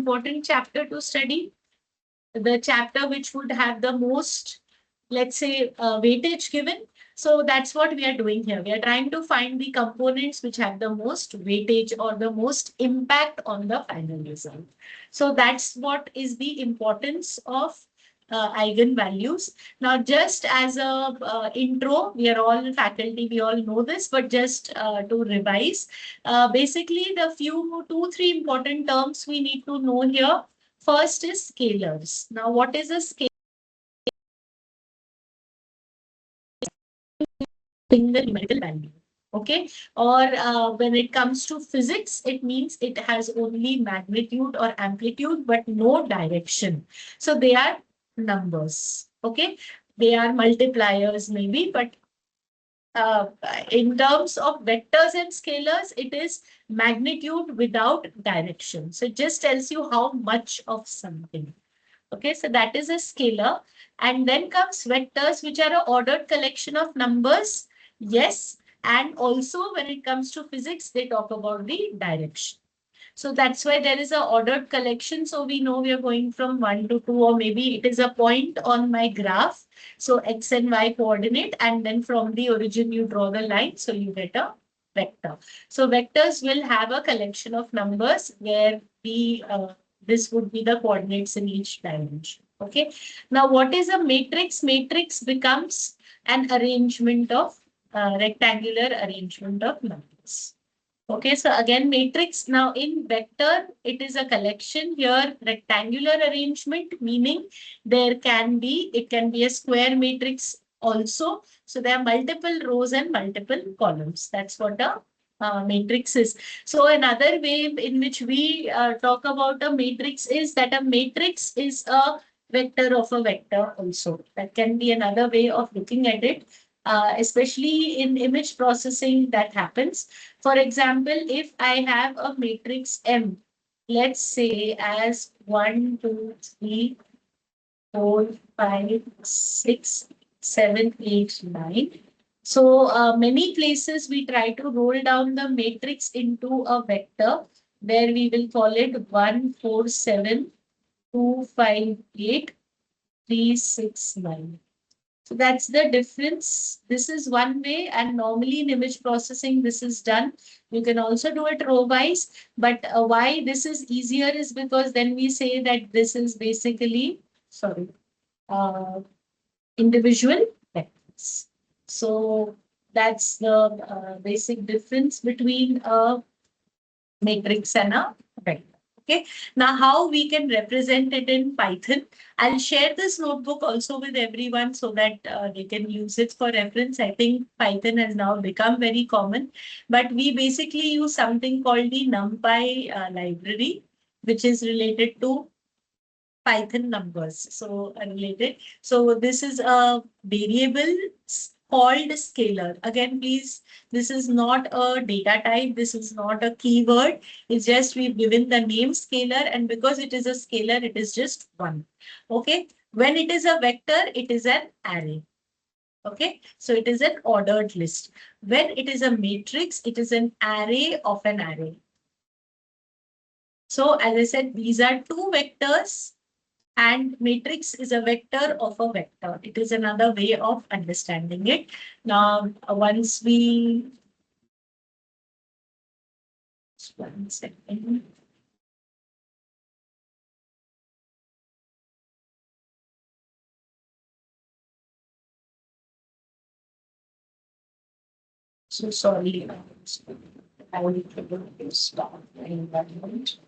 important chapter to study, the chapter which would have the most, let's say, weightage given. So that's what we are doing here. We are trying to find the components which have the most weightage or the most impact on the final result. So that's what is the importance of eigenvalues. Now, just as a intro, we are all faculty, we all know this, but just to revise, basically the two, three important terms we need to know here. First is scalars. Now, what is a scalar? Single numerical value. Okay, or when it comes to physics, it means it has only magnitude or amplitude, but no direction. So they are numbers. Okay, they are multipliers maybe, but uh, in terms of vectors and scalars, it is magnitude without direction. So it just tells you how much of something. Okay, so that is a scalar. And then comes vectors, which are an ordered collection of numbers. Yes. And also when it comes to physics, they talk about the direction. So that's why there is a ordered collection. So we know we are going from 1 to 2, or maybe it is a point on my graph. So X and Y coordinate, and then from the origin you draw the line. So you get a vector. So vectors will have a collection of numbers where this would be the coordinates in each dimension. Okay. Now, what is a matrix? Matrix becomes an arrangement of rectangular arrangement of numbers. Okay, so again, matrix. Now in vector, it is a collection. Here, rectangular arrangement, meaning it can be a square matrix also. So there are multiple rows and multiple columns. That's what a matrix is. So another way in which we talk about a matrix is that a matrix is a vector of a vector also. That can be another way of looking at it. Especially in image processing, that happens. For example, if I have a matrix M, let's say as 1, 2, 3, 4, 5, 6, 7, 8, 9. So many places we try to roll down the matrix into a vector where we will call it 1, 4, 7, 2, 5, 8, 3, 6, 9. So that's the difference. This is one way, and normally in image processing, this is done. You can also do it row-wise, but why this is easier is because then we say that this is basically, sorry, uh, individual vectors. So that's the basic difference between a matrix and a vector. Okay. Now, how we can represent it in Python? I'll share this notebook also with everyone so that they can use it for reference. I think Python has now become very common, but we basically use something called the NumPy library, which is related to Python numbers. So related. So this is a variable called scalar. Again, please, this is not a data type. This is not a keyword. It's just we've given the name scalar, and because it is a scalar, it is just one. Okay. When it is a vector, it is an array. Okay. So it is an ordered list. When it is a matrix, it is an array of an array. So as I said, these are two vectors. And matrix is a vector of a vector. It is another way of understanding it. Now, once we, just 1 second. So sorry, I will stop the environment.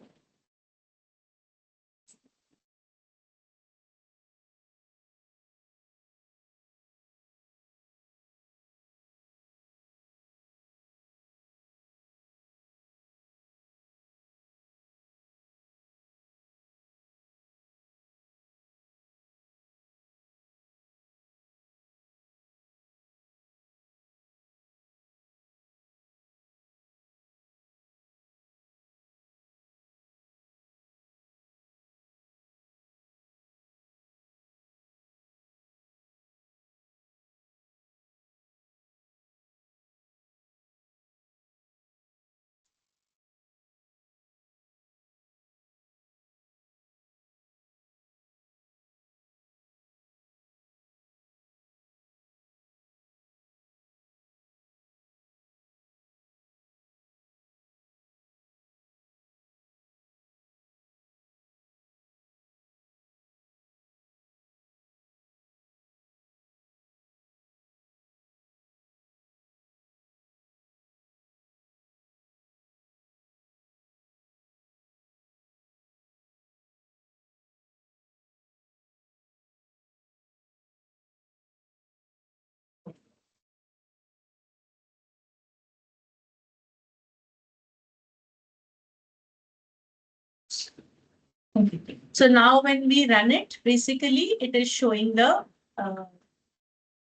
Okay. So now when we run it, basically it is showing the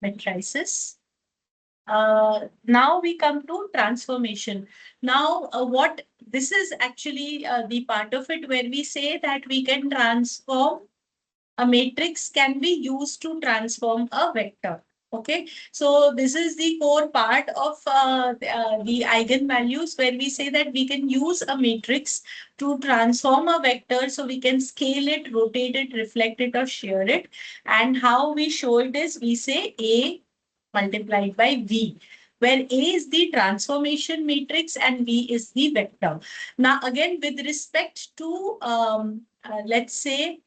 matrices. Now we come to transformation. Now, what this is actually the part of it where we say that we can transform a matrix can be used to transform a vector. Okay, so this is the core part of the eigenvalues where we say that we can use a matrix to transform a vector. So we can scale it, rotate it, reflect it, or shear it. And how we show it is we say A multiplied by V, where A is the transformation matrix and V is the vector. Now, again, with respect to, let's say,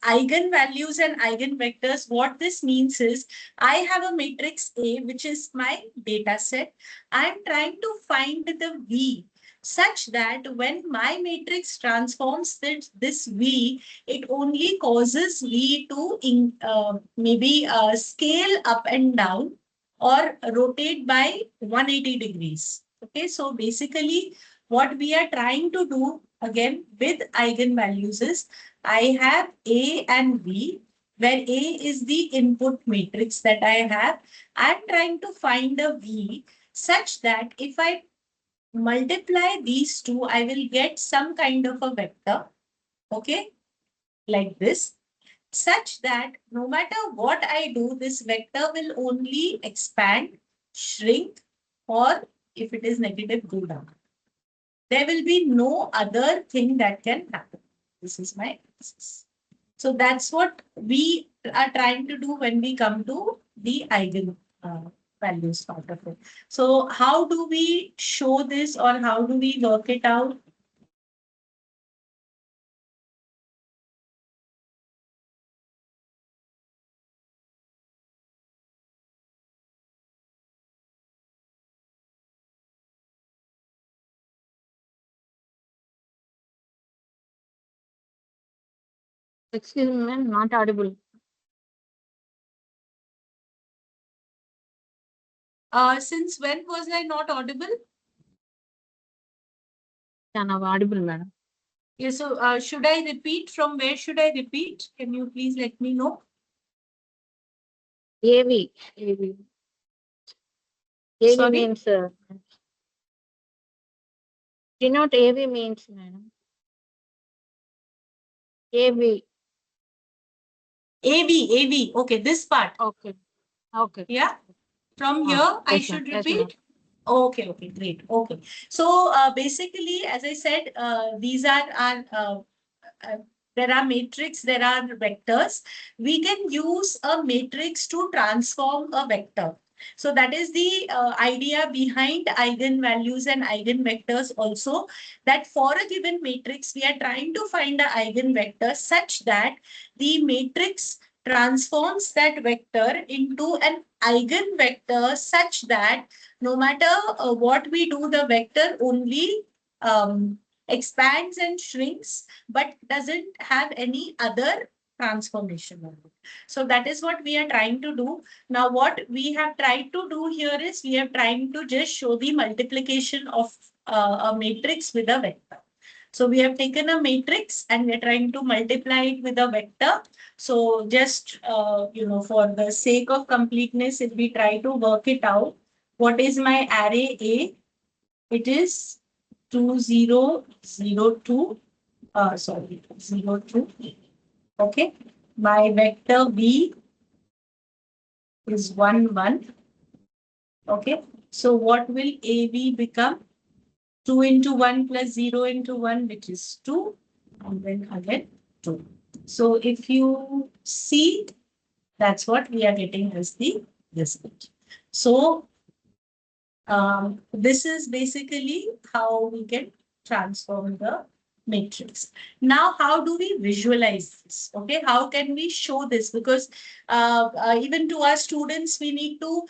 eigenvalues and eigenvectors, what this means is I have a matrix A, which is my data set. I'm trying to find the V such that when my matrix transforms this V, it only causes V to maybe scale up and down or rotate by 180 degrees. Okay, so basically what we are trying to do again with eigenvalues is I have A and B, where A is the input matrix that I have. I'm trying to find a V such that if I multiply these two, I will get some kind of a vector, okay, like this, such that no matter what I do, this vector will only expand, shrink, or if it is negative, go down. There will be no other thing that can happen. This is my thesis. So that's what we are trying to do when we come to the eigen values part of it. So how do we show this or how do we work it out? Excuse me, ma'am, not audible. Since when was I not audible? Yeah, now audible, madam. Yeah, so should I repeat? From where should I repeat? Can you please let me know? AV. AV. AV Sorry? means, denote AV means, madam. AV. AV. Okay, this part. Okay. Okay. Yeah. From Ah, here, I yes, ma'am. should Yes, ma'am. repeat. Okay, great. Okay. So basically, as I said, these are our uh, there are matrix, there are vectors. We can use a matrix to transform a vector. So that is the idea behind eigenvalues and eigenvectors also, that for a given matrix, we are trying to find the eigenvector such that the matrix transforms that vector into an eigenvector such that no matter what we do, the vector only expands and shrinks, but doesn't have any other transformation of it. So that is what we are trying to do. Now, what we have tried to do here is we are trying to just show the multiplication of a matrix with a vector. So we have taken a matrix and we are trying to multiply it with a vector. So just, for the sake of completeness, if we try to work it out, what is my array A? It is 2002, sorry, 02. Okay. My vector B is 1, 1. Okay. So what will AB become? 2 into 1 plus 0 into 1, which is 2. And then again 2. So if you see, that's what we are getting as the result. So this is basically how we can transform the matrix. Now, how do we visualize this? Okay, how can we show this? Because even to our students, we need to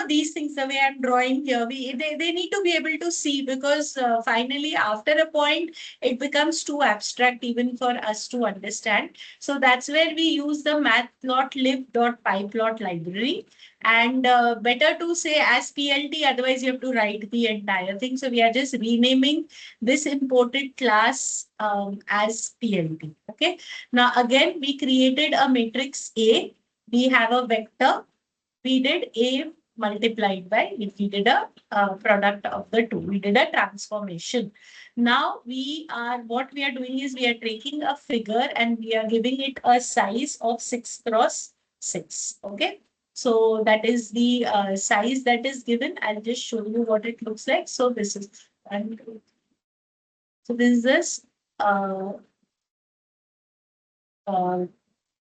these things, the way I'm drawing here, they need to be able to see, because finally, after a point, it becomes too abstract even for us to understand. So that's where we use the matplotlib.pyplot library. And better to say as PLT, otherwise you have to write the entire thing. So we are just renaming this imported class as PLT. Okay. Now again, we created a matrix A. We have a vector. We did A multiplied by, we did a product of the two. We did a transformation. Now what we are doing is we are taking a figure and we are giving it a size of 6 cross 6. Okay. So that is the size that is given. I'll just show you what it looks like. So this is, and so this is this uh, uh,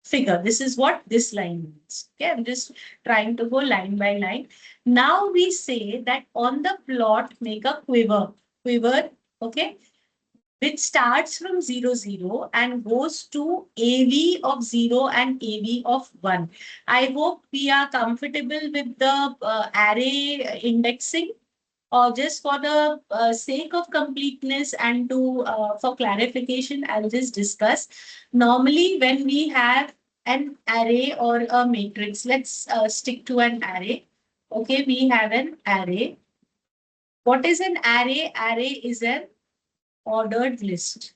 figure. This is what this line means. Okay, I'm just trying to go line by line. Now we say that on the plot, make a quiver, okay, which starts from 0, 0 and goes to AV of 0 and AV of 1. I hope we are comfortable with the array indexing, or just for the sake of completeness and to for clarification, I'll just discuss. Normally, when we have an array or a matrix, let's stick to an array. Okay, we have an array. What is an array? Array is an ordered list.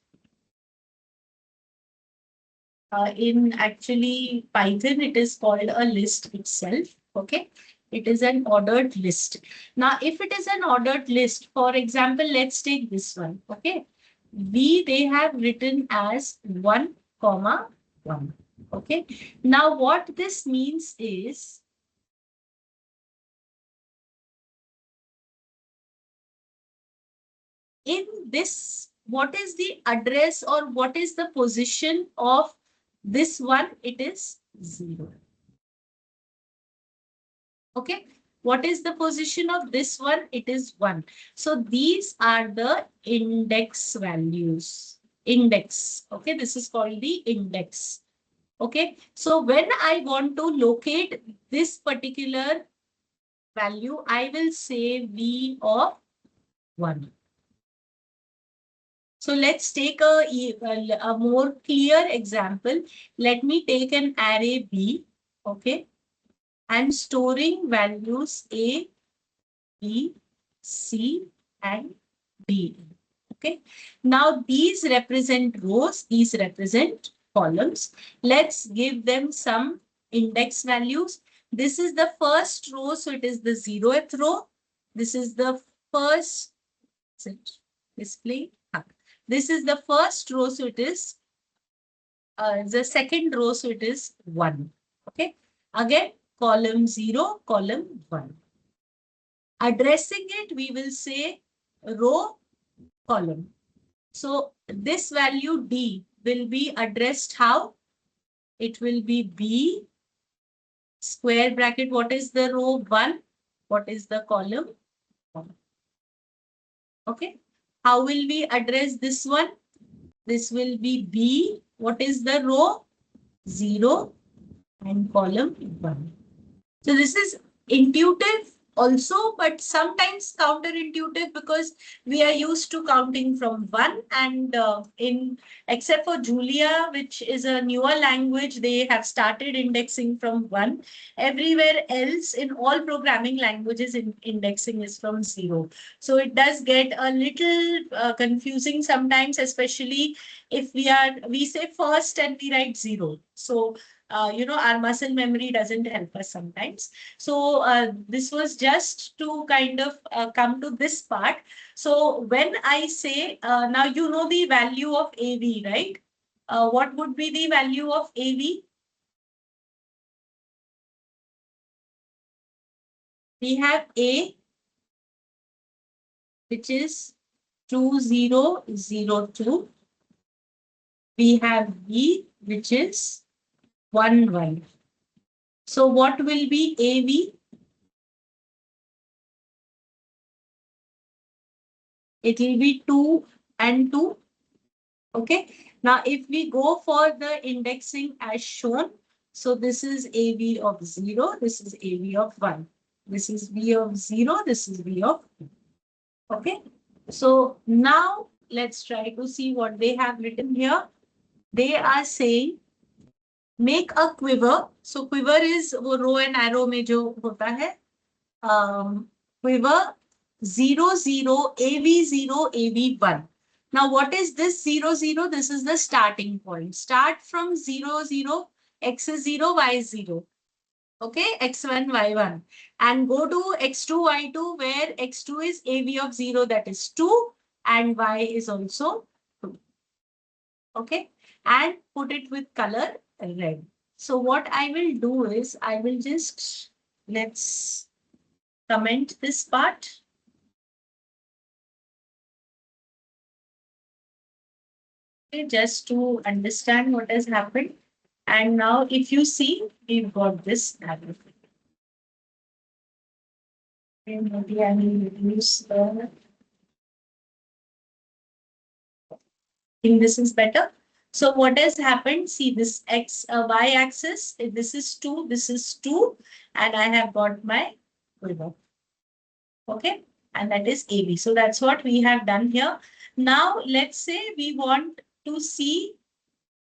In actually Python, it is called a list itself. Okay, it is an ordered list. Now, if it is an ordered list, for example, let's take this one. Okay, they have written as 1, comma 1. Okay, now what this means is, in this, what is the address or what is the position of this one? It is 0. Okay. What is the position of this one? It is 1. So these are the index values. Index. Okay. This is called the index. Okay. So when I want to locate this particular value, I will say V of 1. So let's take a more clear example. Let me take an array B. Okay. And storing values A, B, C, and D. Okay. Now these represent rows, these represent columns. Let's give them some index values. This is the first row, so it is the 0th row. This is the first display. This is the first row, so it is the second row, so it is 1. Okay. Again, column 0, column 1. Addressing it, we will say row, column. So this value D will be addressed how? It will be B square bracket. What is the row? 1. What is the column? 1. Okay. How will we address this one? This will be B. What is the row? 0 and column 1. So this is intuitive also, but sometimes counterintuitive, because we are used to counting from 1, and except for Julia, which is a newer language, they have started indexing from 1. Everywhere else in all programming languages, indexing is from 0. So it does get a little confusing sometimes, especially if we say first and we write 0. So our muscle memory doesn't help us sometimes. So this was just to kind of come to this part. So when I say, now you know the value of AV, right? What would be the value of AV? We have A, which is 2002. We have B, which is 11. So what will be AV? It will be 2 and 2. Okay. Now, if we go for the indexing as shown, so this is AV of 0, this is AV of 1. This is V of 0. This is V of 2. Okay. So now let's try to see what they have written here. They are saying make a quiver. So quiver is वो row and arrow में जो होता है. Quiver 0 0 AV0 AV1. Now what is this 0 0? This is the starting point. Start from 0 0, x is 0, y is 0. Okay, x1 y1, and go to x2 y2 where x2 is AV of 0, that is 2, and y is also 2. Okay, and put it with color red. So what I will do is I will just, let's comment this part. Okay, just to understand what has happened. And now if you see, we've got this arrow. And maybe I will reduce the, I think this is better. So what has happened? See this y axis. This is 2. This is 2, and I have got my quiver. Okay, and that is AB. So that's what we have done here. Now let's say we want to see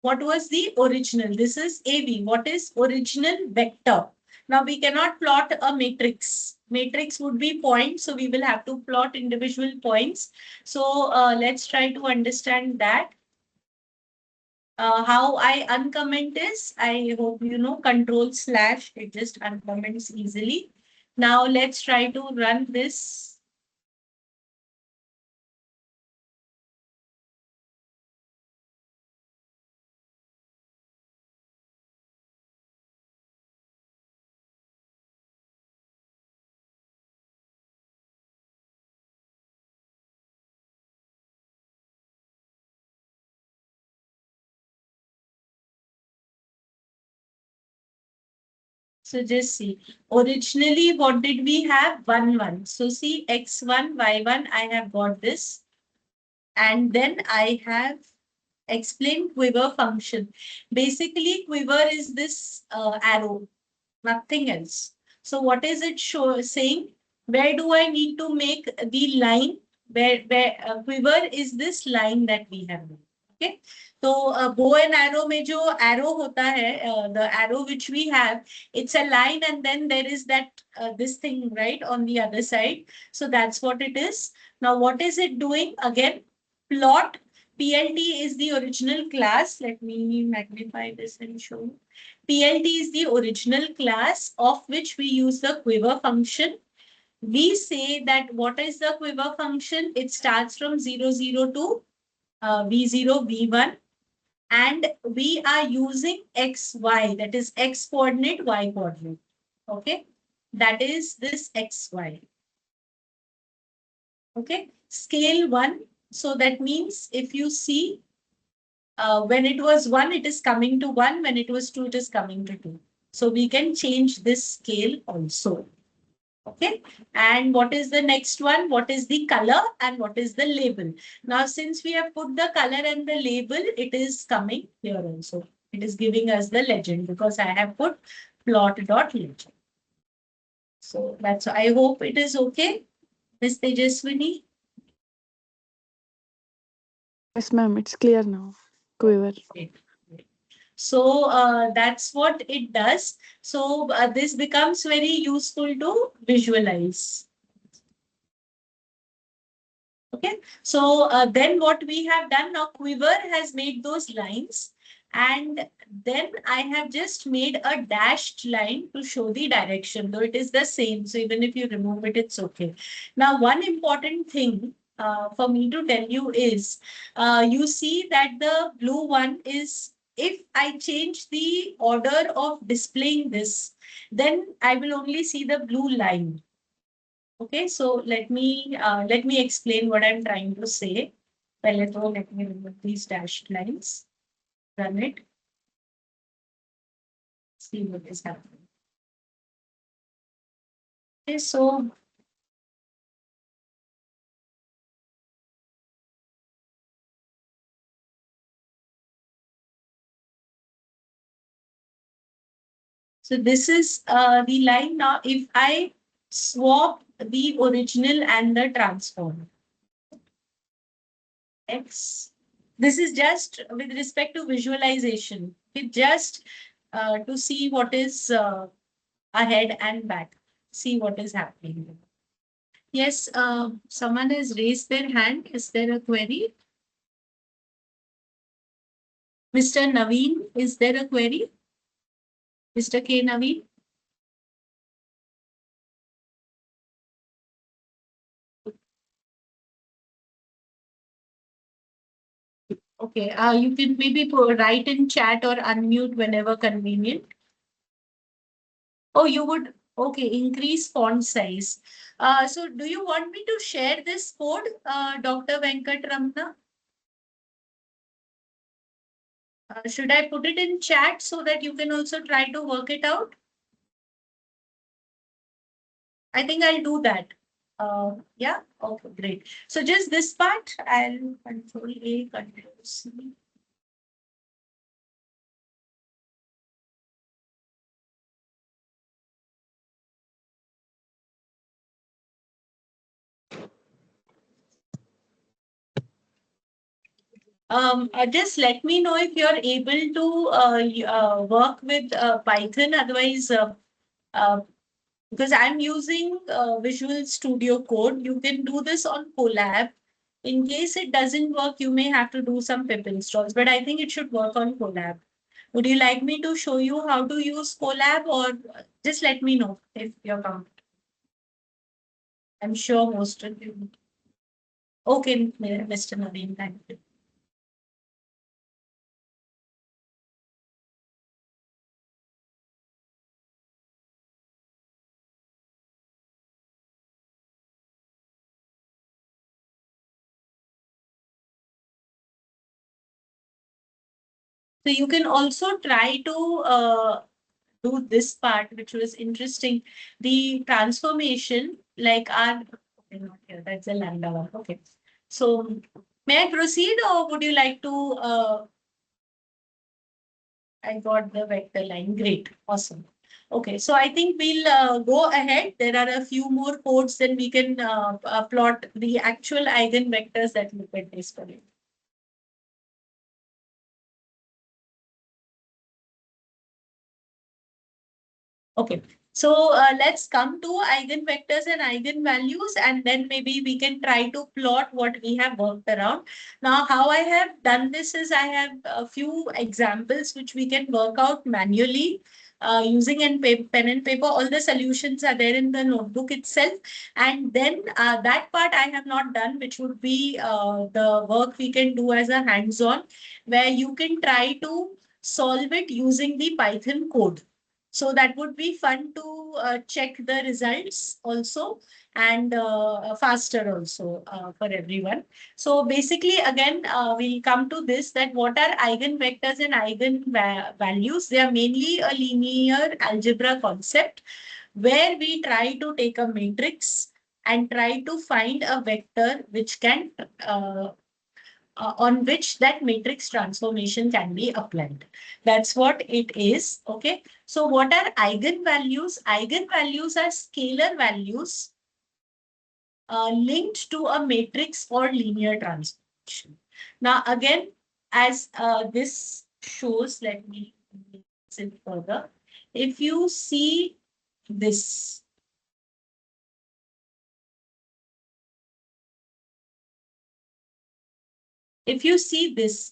what was the original. This is AB. What is original vector? Now we cannot plot a matrix. Matrix would be points, so we will have to plot individual points. So let's try to understand that. How I uncomment is, I hope you know, control slash, it just uncomments easily. Now let's try to run this. So just see, originally what did we have? 1 1. So see, x1 y1, I have got this, and then I have explained quiver function. Basically quiver is this arrow, nothing else. So what is it saying? Where do I need to make the line? Where quiver is this line that we have made. Okay. So bow and arrow में जो arrow होता है, the arrow which we have, it's a line, and then there is that this thing right on the other side. So that's what it is. Now what is it doing? Again, plot. PLT is the original class. Let me magnify this and show. PLT is the original class of which we use the quiver function. We say that what is the quiver function? It starts from 0 0 to V0 V1, and we are using XY, that is X coordinate, Y coordinate. Okay, that is this XY. Okay, scale 1. So that means if you see, when it was 1, it is coming to 1. When it was 2, it is coming to 2. So we can change this scale also. Okay. And what is the next one? What is the color and what is the label? Now, since we have put the color and the label, it is coming here also. It is giving us the legend because I have put plot.legend. So that's, I hope it is okay, Miss Tejaswini. Yes, ma'am, it's clear now. Quiver. Okay. So that's what it does. So this becomes very useful to visualize. Okay, so then what we have done now, quiver has made those lines, and then I have just made a dashed line to show the direction, though it is the same. So even if you remove it, it's okay. Now, one important thing for me to tell you is, you see that the blue one is, if I change the order of displaying this, then I will only see the blue line. Okay, so let me explain what I'm trying to say. Pehle to let me remove these dashed lines. Run it. See what is happening. Okay, so this is the line now. If I swap the original and the transform. X. This is just with respect to visualization. It just to see what is ahead and back. See what is happening. Yes, someone has raised their hand. Is there a query? Mr. Naveen, is there a query? Mr. K. Naveen? Okay, you can maybe write in chat or unmute whenever convenient. Oh, you would, okay, increase font size. So do you want me to share this code, Dr. Venkat Ramana? Should I put it in chat so that you can also try to work it out? I think I'll do that. Yeah, okay, great. So just this part, I'll control A, control C. Just let me know if you're able to work with Python. Otherwise, uh, because I'm using Visual Studio Code, you can do this on Colab. In case it doesn't work, you may have to do some pip installs, but I think it should work on Colab. Would you like me to show you how to use Colab, or just let me know if you're comfortable? I'm sure most of you. Okay, Mr. Naveen, thank you. So you can also try to do this part, which was interesting. The transformation, like our, okay, not here, that's a lambda one. Okay. So may I proceed, or would you like to, I got the vector line. Great. Awesome. Okay. So I think we'll go ahead. There are a few more codes, then we can plot the actual eigenvectors that look at this for you. Okay, so let's come to eigenvectors and eigenvalues, and then maybe we can try to plot what we have worked around. Now, how I have done this is I have a few examples which we can work out manually using pen and paper. All the solutions are there in the notebook itself. And then that part I have not done, which would be the work we can do as a hands-on, where you can try to solve it using the Python code. So that would be fun to check the results also, and faster also for everyone. So basically, again, we'll come to this, that what are eigenvectors and eigenvalues? They are mainly a linear algebra concept where we try to take a matrix and try to find a vector which can on which that matrix transformation can be applied. That's what it is. Okay. So what are eigenvalues? Eigenvalues are scalar values linked to a matrix or linear transformation. Now, again, as this shows, let me it further. If you see this,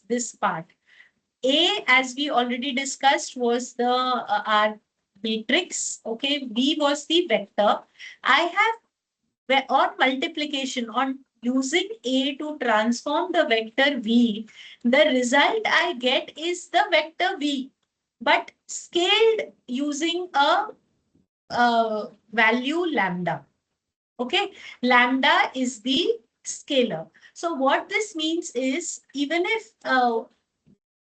this part, A, as we already discussed, was the our matrix. Okay, B was the vector. I have on multiplication, on using A to transform the vector V, the result I get is the vector V, but scaled using a value lambda. Okay, lambda is the scalar. So what this means is, even if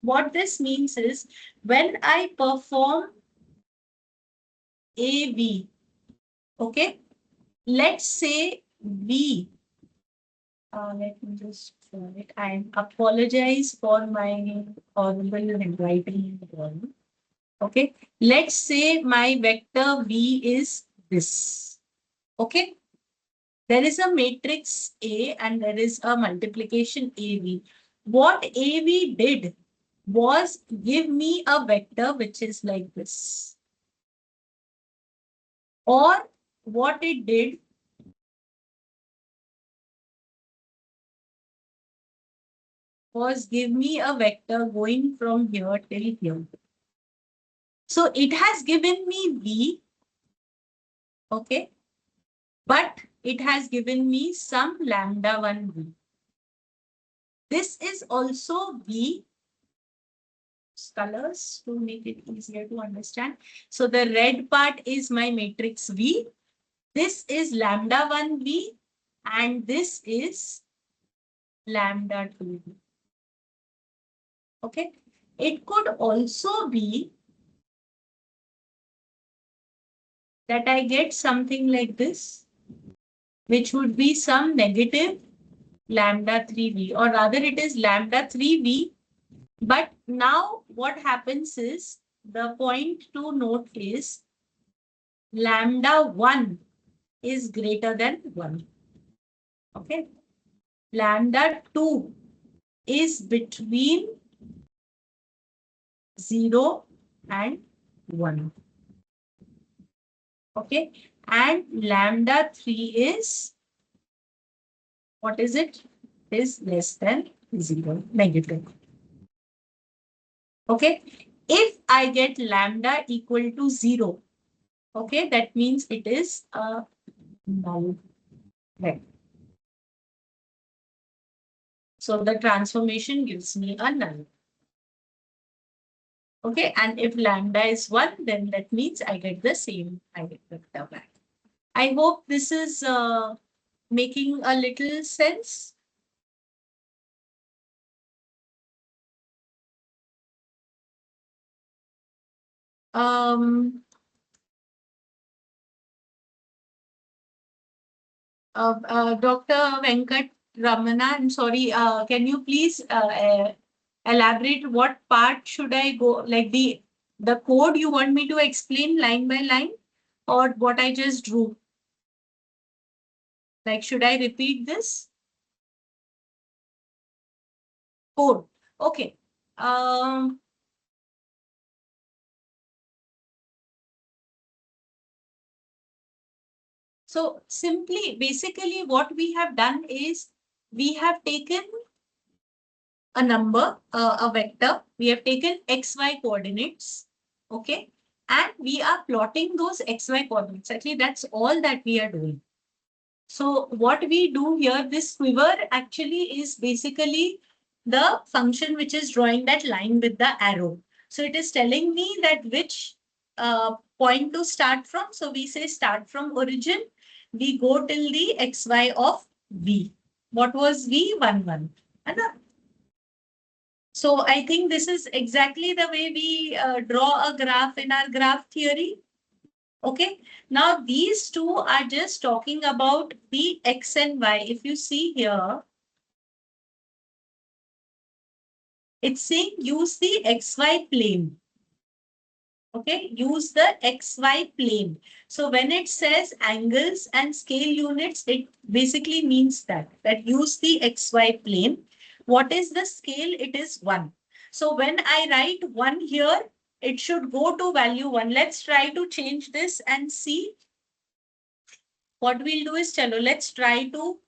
what this means is, when I perform AV, okay, let's say V, let me just show it. I apologize for my horrible handwriting. Okay, let's say my vector V is this. Okay. There is a matrix A and there is a multiplication AV. What AV did was give me a vector which is like this. Or what it did was give me a vector going from here till here. So it has given me V, okay, but it has given me some lambda 1 V. This is also V colors to make it easier to understand. So the red part is my matrix V. This is lambda 1 V and this is lambda 2 V. Okay. It could also be that I get something like this, which would be some negative lambda 3V, or rather it is lambda 3V. But now what happens is, the point to note is lambda 1 is greater than 1. Okay. Lambda 2 is between 0 and 1. Okay. And lambda 3 is, what is it? Is less than 0, negative. Okay. If I get lambda equal to 0, okay, that means it is a null vector. So the transformation gives me a null. Okay, and if lambda is 1, then that means I get the same eigenvector back. I hope this is making a little sense. Dr. Venkat Ramana, I'm sorry, can you please elaborate what part should I go, like the code you want me to explain line by line, or what I just drew? Like, should I repeat this? Code. Okay. So simply, basically what we have done is we have taken a number, a vector, we have taken XY coordinates, okay, and we are plotting those XY coordinates. Actually, that's all that we are doing. So what we do here, this quiver actually is basically the function which is drawing that line with the arrow. So it is telling me that which point to start from. So we say start from origin. We go till the xy of V. What was V? 1, 1. So I think this is exactly the way we draw a graph in our graph theory. Okay, now these two are just talking about the x and y. If you see here, it's saying use the xy plane. Okay, use the xy plane. So when it says angles and scale units, it basically means that use the xy plane. What is the scale? It is 1. So when I write 1 here, it should go to value 1. Let's try to change this and see. What we'll do is, chalo, let's try to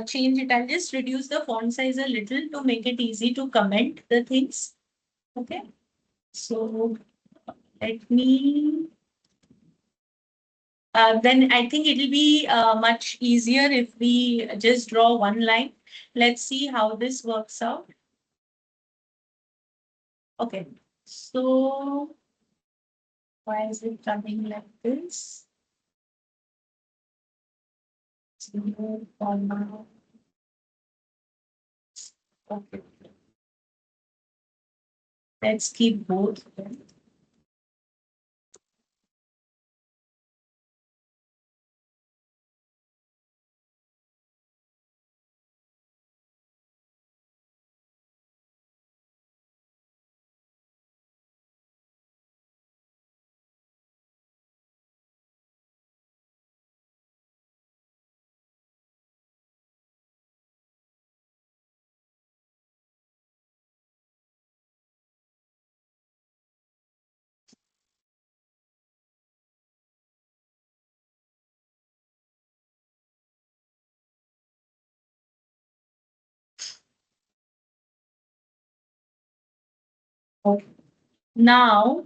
change it. I'll just reduce the font size a little to make it easy to comment the things. Okay. So let me, then I think it'll be much easier if we just draw one line. Let's see how this works out. Okay. So why is it coming like this? 0, comma. Okay. Let's keep both. Now,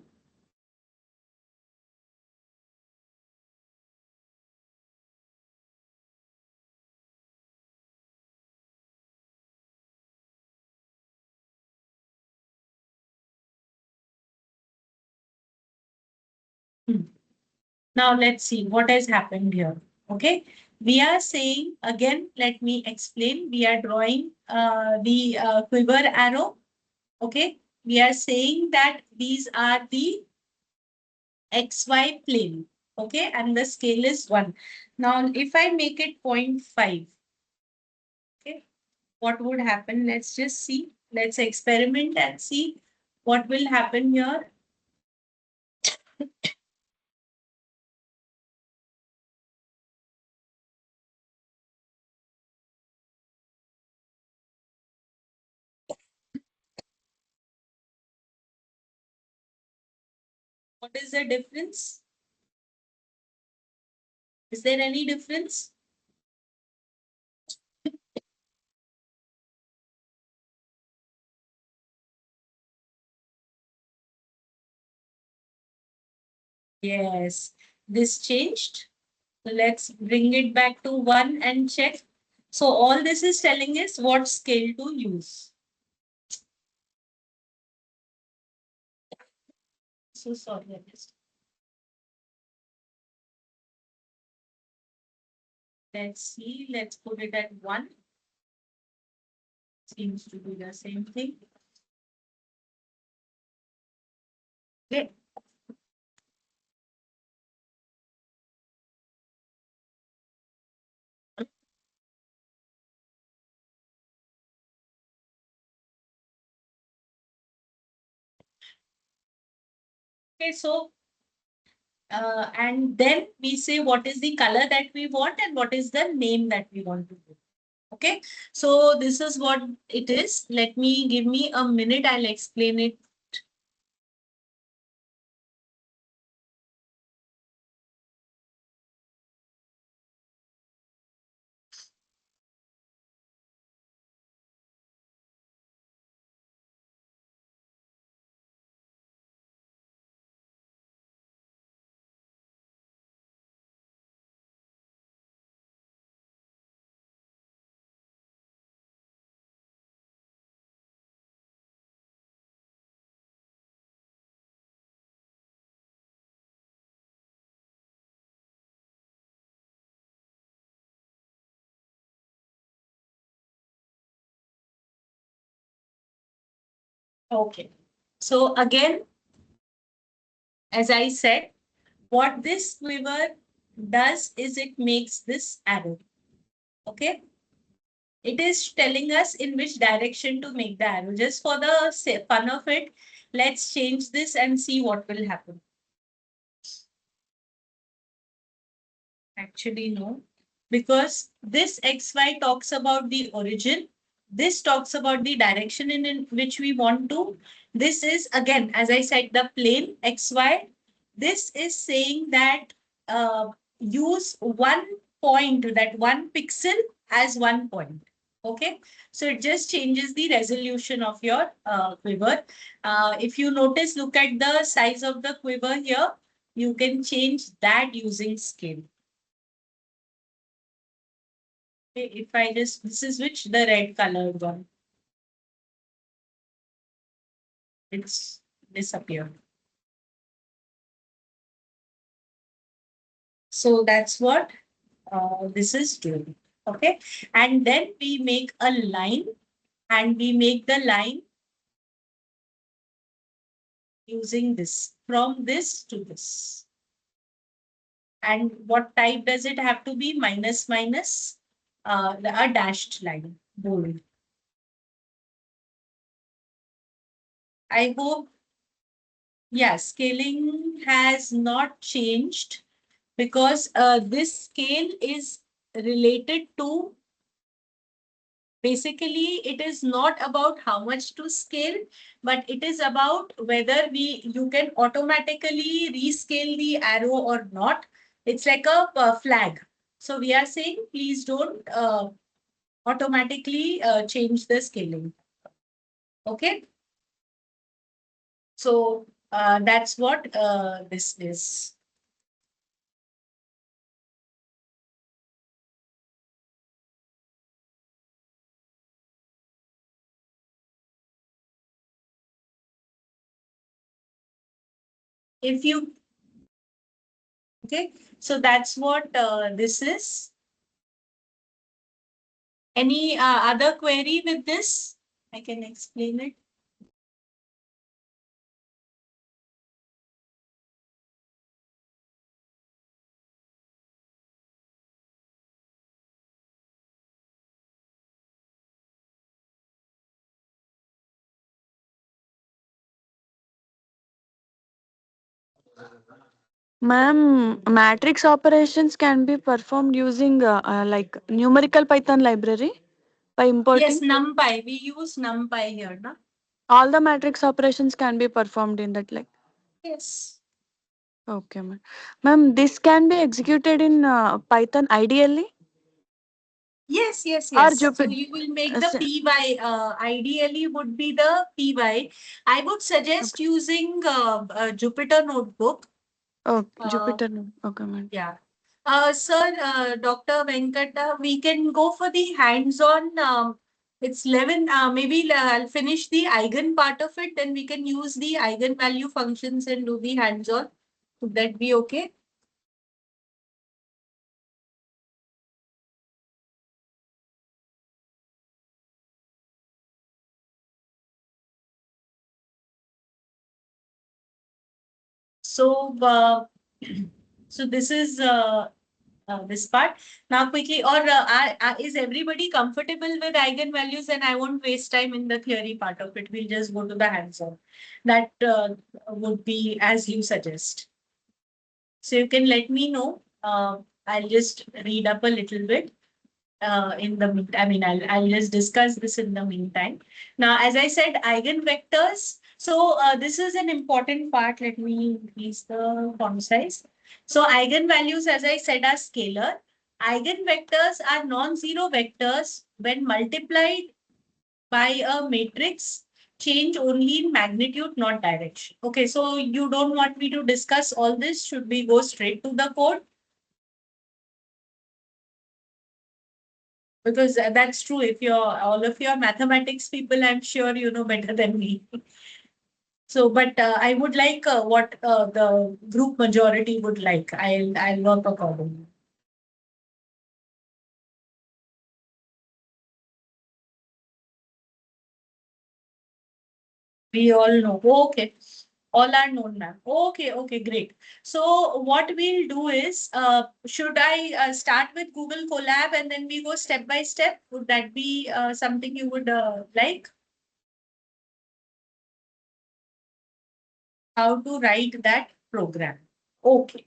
now let's see what has happened here. Okay, we are saying again, let me explain. We are drawing the quiver arrow. Okay, we are saying that these are the XY plane. Okay, and the scale is 1. Now, if I make it 0.5, okay, what would happen? Let's just see. Let's experiment and see what will happen here. What is the difference? Is there any difference? Yes, this changed. So let's bring it back to 1 and check. So all this is telling us what scale to use. So sorry, I just. Let's see, let's put it at 1. Seems to be the same thing. Okay. Okay, so and then we say what is the color that we want and what is the name that we want to do. Okay, so this is what it is. Let me give me a minute. I'll explain it. Okay. So again, as I said, what this quiver does is it makes this arrow. Okay. It is telling us in which direction to make the arrow. Just for the fun of it, let's change this and see what will happen. Actually, no, because this XY talks about the origin. This talks about the direction in which we want to. This is again, as I said, the plane XY. This is saying that use one point, that one pixel as one point. Okay, so it just changes the resolution of your quiver. If you notice, look at the size of the quiver here. You can change that using scale. If I just, this is which, the red colored one. It's disappeared. So that's what this is doing. Okay. And then we make a line, and we make the line using this, from this to this. And what type does it have to be? Minus, minus, a dashed line, bold. I hope, yeah, scaling has not changed, because this scale is related to, basically it is not about how much to scale, but it is about whether you can automatically rescale the arrow or not. It's like a flag. So we are saying please don't automatically change the scaling. Okay. So that's what this is. If you okay, so that's what this is. Any other query with this? I can explain it. Ma'am, matrix operations can be performed using like numerical Python library by Yes, importing. NumPy. We use NumPy here, na? All the matrix operations can be performed in that like. Yes. Okay, ma'am. Ma'am, this can be executed in Python ideally Yes, yes, or yes. So Jupyter. you will make the PY. Ideally, would be the PY. I would suggest Okay. using Jupyter Notebook. Oh, Uh, Jupyter. No. Okay, ma'am. yeah. Sir, Dr. Venkata, we can go for the hands-on. It's 11. Maybe I'll finish the eigen part of it. Then we can use the eigenvalue functions and do the hands-on. Would that be okay? So, so this is this part. Now quickly, or is everybody comfortable with eigenvalues? And I won't waste time in the theory part of it. We'll just go to the hands-on. That would be as you suggest. So you can let me know. I'll just read up a little bit in the meantime. I mean, I'll just discuss this in the meantime. Now, as I said, eigenvectors. So this is an important part. Let me increase the font size. So eigenvalues, as I said, are scalar. Eigenvectors are non-zero vectors when multiplied by a matrix change only in magnitude, not direction. Okay, so you don't want me to discuss all this. Should we go straight to the code? Because that's true. If you're all of your mathematics people, I'm sure you know better than me. So, but I would like what the group majority would like. I'll work accordingly. We all know. Okay. All are known, ma'am. Okay, okay, great. So what we'll do is, should I start with Google Colab and then we go step by step? Would that be something you would like? How to write that program? Okay.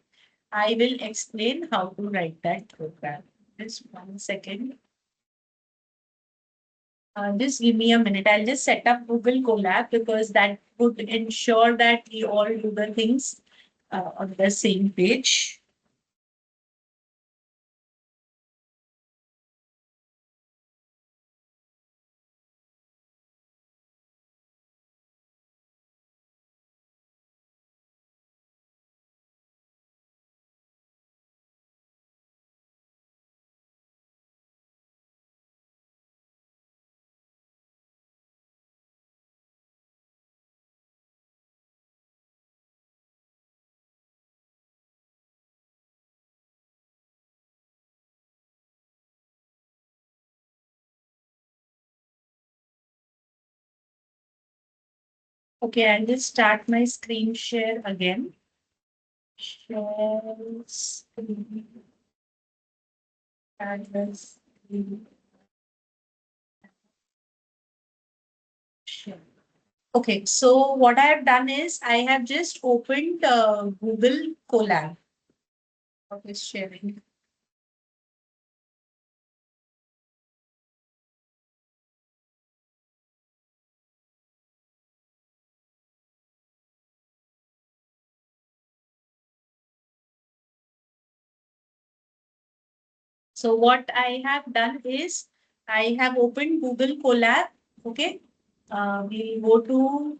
I will explain how to write that program. Just 1 second. Just give me a minute. I'll just set up Google Colab because that would ensure that we all do the things on the same page. Okay, I'll just start my screen share again. Share screen. Canvas, share. Okay, so what I have done is I have just opened Google Colab. Okay, sharing. So what I have done is I have opened Google Colab. Okay. We'll go to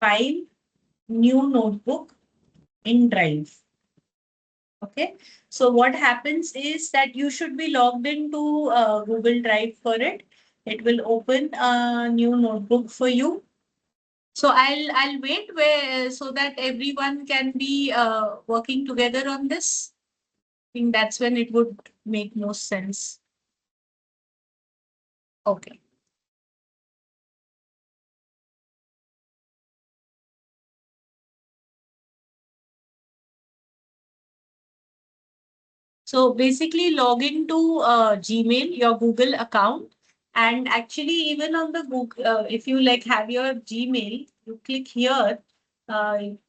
file, new notebook in Drive. Okay, so what happens is that you should be logged into Google Drive for it. It will open a new notebook for you. So I'll wait where so that everyone can be working together on this. I think that's when it would make most sense. Okay. So basically log into Gmail, your Google account. And actually even on the Google, if you like have your Gmail, you click here,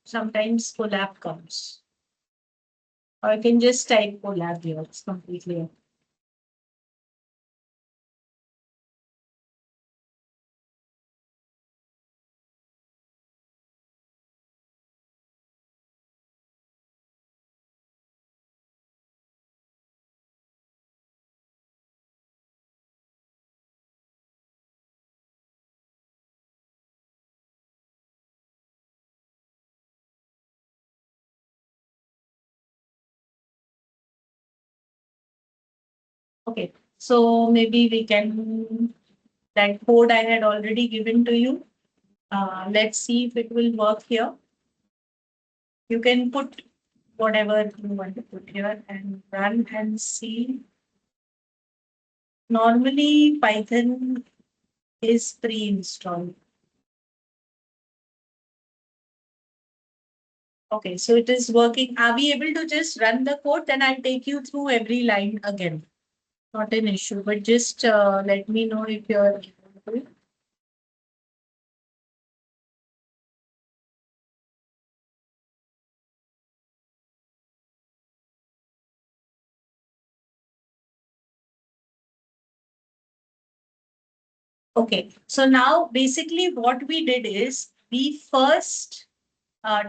sometimes collab comes. Or you can just type collab here, it's completely up. Okay, so maybe we can, that code I had already given to you. Let's see if it will work here. You can put whatever you want to put here and run and see. Normally, Python is pre-installed. Okay, so it is working. Are we able to just run the code? Then I'll take you through every line again. Not an issue, but just let me know if you're able to. Okay, so now basically what we did is we first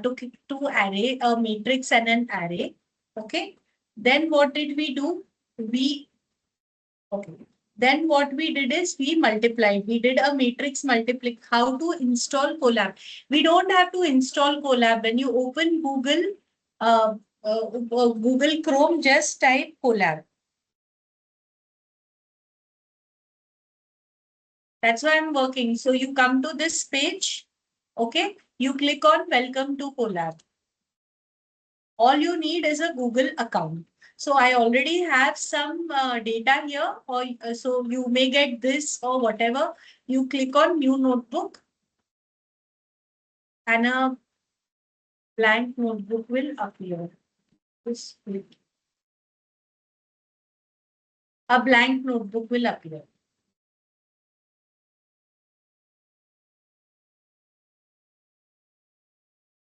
took two array, a matrix and an array. Okay, then what did we do? Okay. Then what we did is we multiplied. We did a matrix multiply. How to install Colab? We don't have to install Colab. When you open Google Chrome, just type Colab. That's why I'm working. So you come to this page. Okay. You click on Welcome to Colab. All you need is a Google account. So I already have some data here, or so you may get this or whatever. You click on New Notebook and a blank notebook will appear. A blank notebook will appear.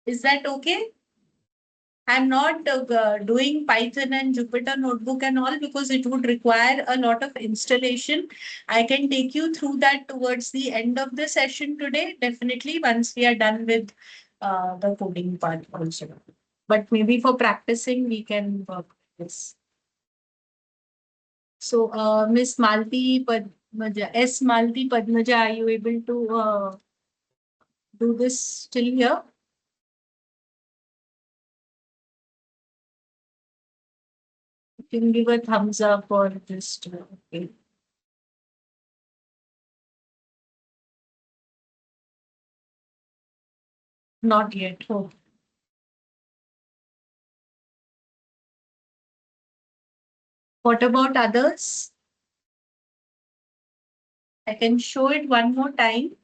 Is that okay? I'm not doing Python and Jupyter Notebook and all because it would require a lot of installation. I can take you through that towards the end of the session today, definitely once we are done with the coding part also. But maybe for practicing, we can work with this. So, Miss Malti Padmaja, S. Malti Padmaja, are you able to do this still here? You can give a thumbs up or just okay. Not yet. Oh. What about others? I can show it one more time.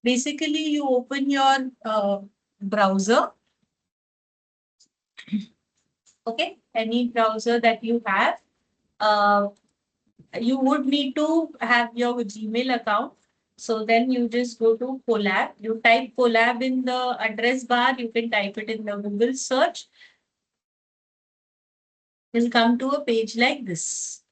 Basically, you open your browser. Okay, any browser that you have. You would need to have your Gmail account. So then you just go to Colab. You type Colab in the address bar. You can type it in the Google search. You'll come to a page like this.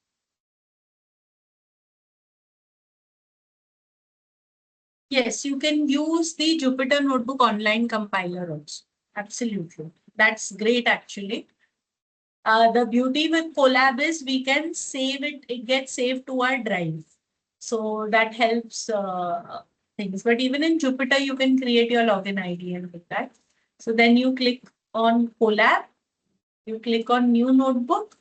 Yes, you can use the Jupyter Notebook online compiler also. Absolutely. That's great actually. The beauty with Colab is we can save it, it gets saved to our drive. So that helps things. But even in Jupyter, you can create your login ID and with that. So then you click on Collab, you click on New Notebook.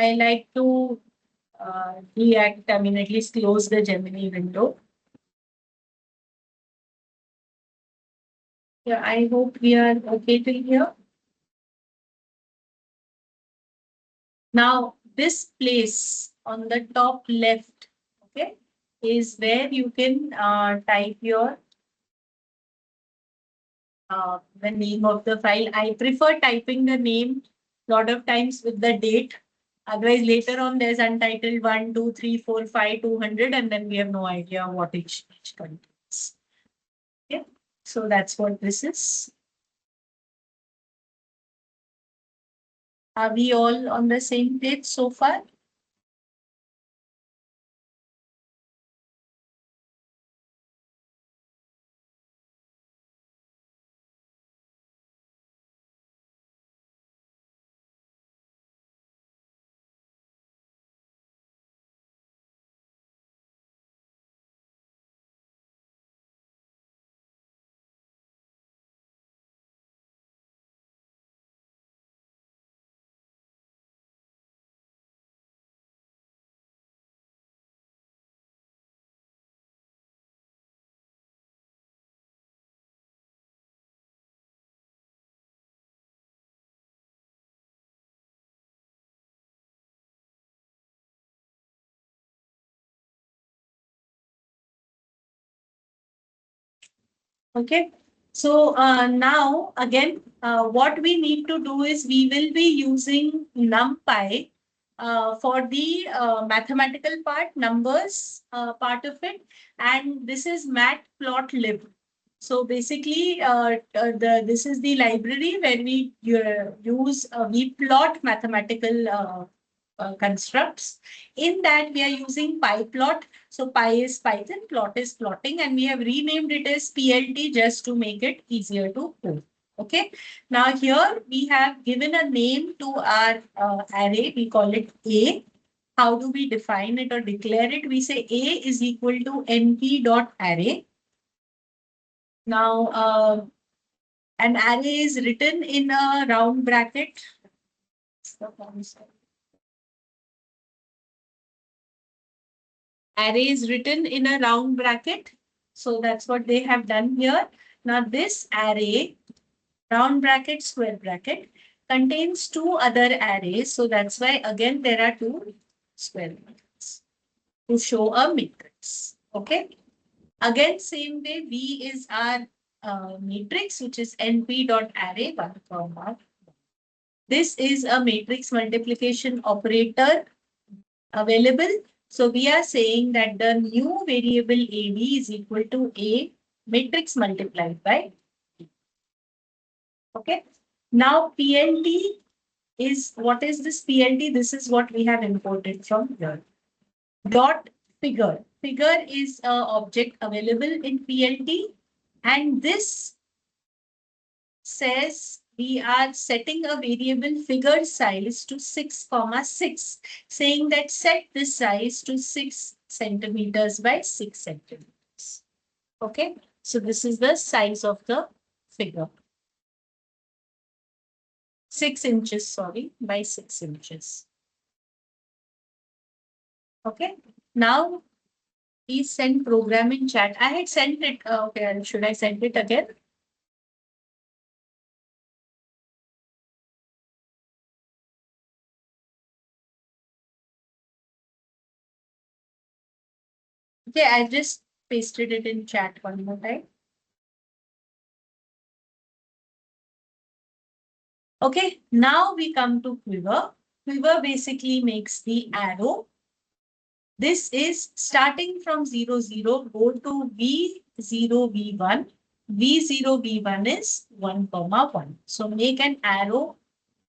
I like to at least close the Gemini window. Yeah, I hope we are okay till here. Now, this place on the top left, okay, is where you can type your the name of the file. I prefer typing the name a lot of times with the date. Otherwise, later on, there's untitled 1, 2, 3, 4, 5, 200, and then we have no idea what each contains. Okay, so that's what this is. Are we all on the same page so far? Okay. So now again, what we need to do is we will be using NumPy for the mathematical part, numbers part of it, and this is matplotlib. So basically, this is the library where we we plot mathematical constructs. In that, we are using pyplot. So py is Python, plot is plotting, and we have renamed it as PLT just to make it easier to code. Okay. Now here we have given a name to our array. We call it A. How do we define it or declare it? We say A is equal to np.array. Now, an array is written in a round bracket. Array is written in a round bracket. So that's what they have done here. Now this array, round bracket, square bracket, contains two other arrays. So that's why again there are two square brackets to show a matrix. Okay. Again, same way, V is our matrix, which is np.array 1, comma. This is a matrix multiplication operator available. So we are saying that the new variable AV is equal to A matrix multiplied by B. Okay. Now PLT is, what is this PLT? This is what we have imported from here. Dot figure. Figure is an object available in PLT, and this says we are setting a variable figure size to 6, 6, saying that set this size to 6 centimeters by 6 centimeters. Okay, so this is the size of the figure. 6 inches, sorry, by 6 inches. Okay, now please send program in chat. I had sent it. Okay, should I send it again? Okay, I just pasted it in chat one more time. Okay, now we come to quiver. Quiver basically makes the arrow. This is starting from 0, 0, go to V0, V1. V0, V1 is 1, 1. So make an arrow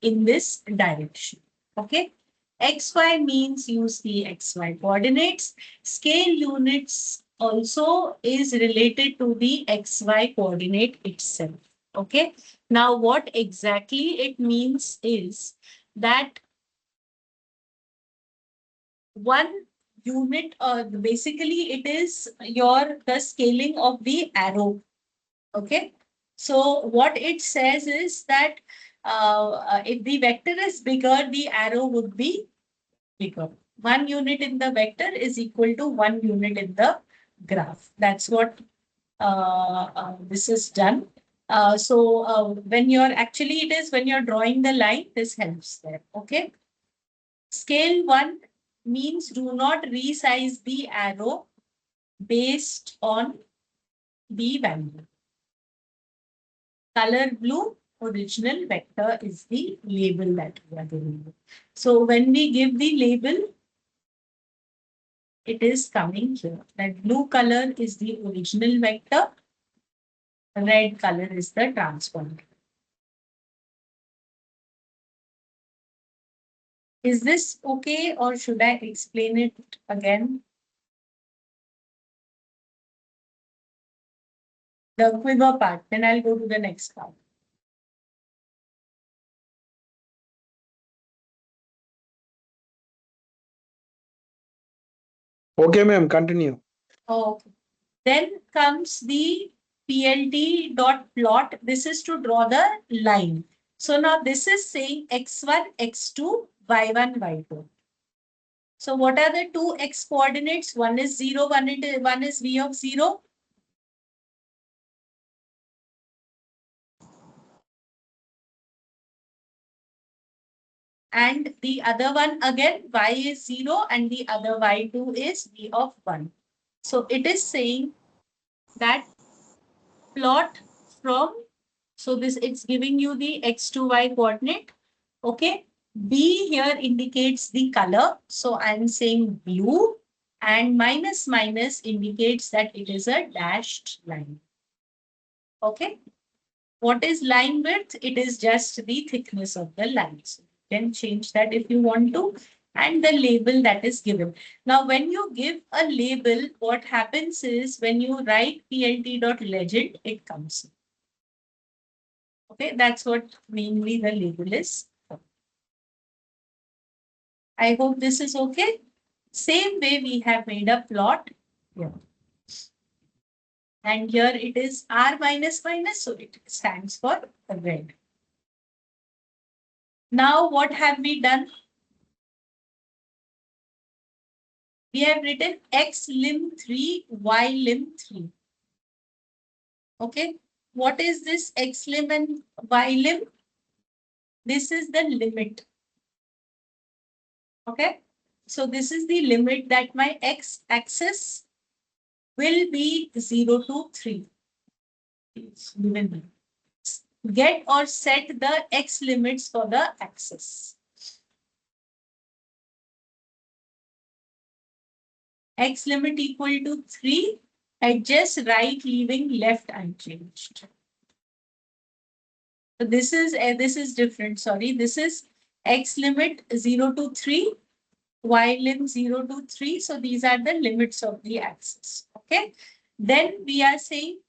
in this direction. Okay. XY means use the XY coordinates. Scale units also is related to the XY coordinate itself. Okay. Now, what exactly it means is that one unit, basically it is the scaling of the arrow. Okay. So what it says is that if the vector is bigger, the arrow would be bigger. 1 unit in the vector is equal to 1 unit in the graph. That's what this is done. When you're actually, it is when you're drawing the line, this helps there. Okay. Scale 1 means do not resize the arrow based on the value. Color blue, original vector is the label that we are giving. So when we give the label, it is coming here. That blue color is the original vector. Red color is the transponder. Is this okay or should I explain it again? The quiver part, then I'll go to the next part. Okay, ma'am, continue. Okay. Then comes the PLT dot plot. This is to draw the line. So now this is saying x1, x2, y1, y2. So what are the two x coordinates? One is 0, one is v of 0. And the other one again, y is 0 and the other y2 is v of 1. So it is saying that plot from, so this it's giving you the x2y coordinate. Okay. B here indicates the color. So I'm saying blue, and minus minus indicates that it is a dashed line. Okay. What is line width? It is just the thickness of the line. So you can change that if you want to. And the label that is given. Now, when you give a label, what happens is when you write plt.legend, it comes. Okay, that's what mainly the label is. I hope this is okay. Same way we have made a plot here. And here it is R minus minus, so it stands for red. Now, what have we done? We have written x lim 3, y lim 3. Okay. What is this x lim and y lim? This is the limit. Okay. So this is the limit that my x axis will be 0 to 3. Get or set the x limits for the axis. X limit equal to 3. Adjust right, leaving left unchanged. So this is different. Sorry, this is x limit 0 to 3, y lim 0 to 3. So these are the limits of the axis. Okay. Then we are saying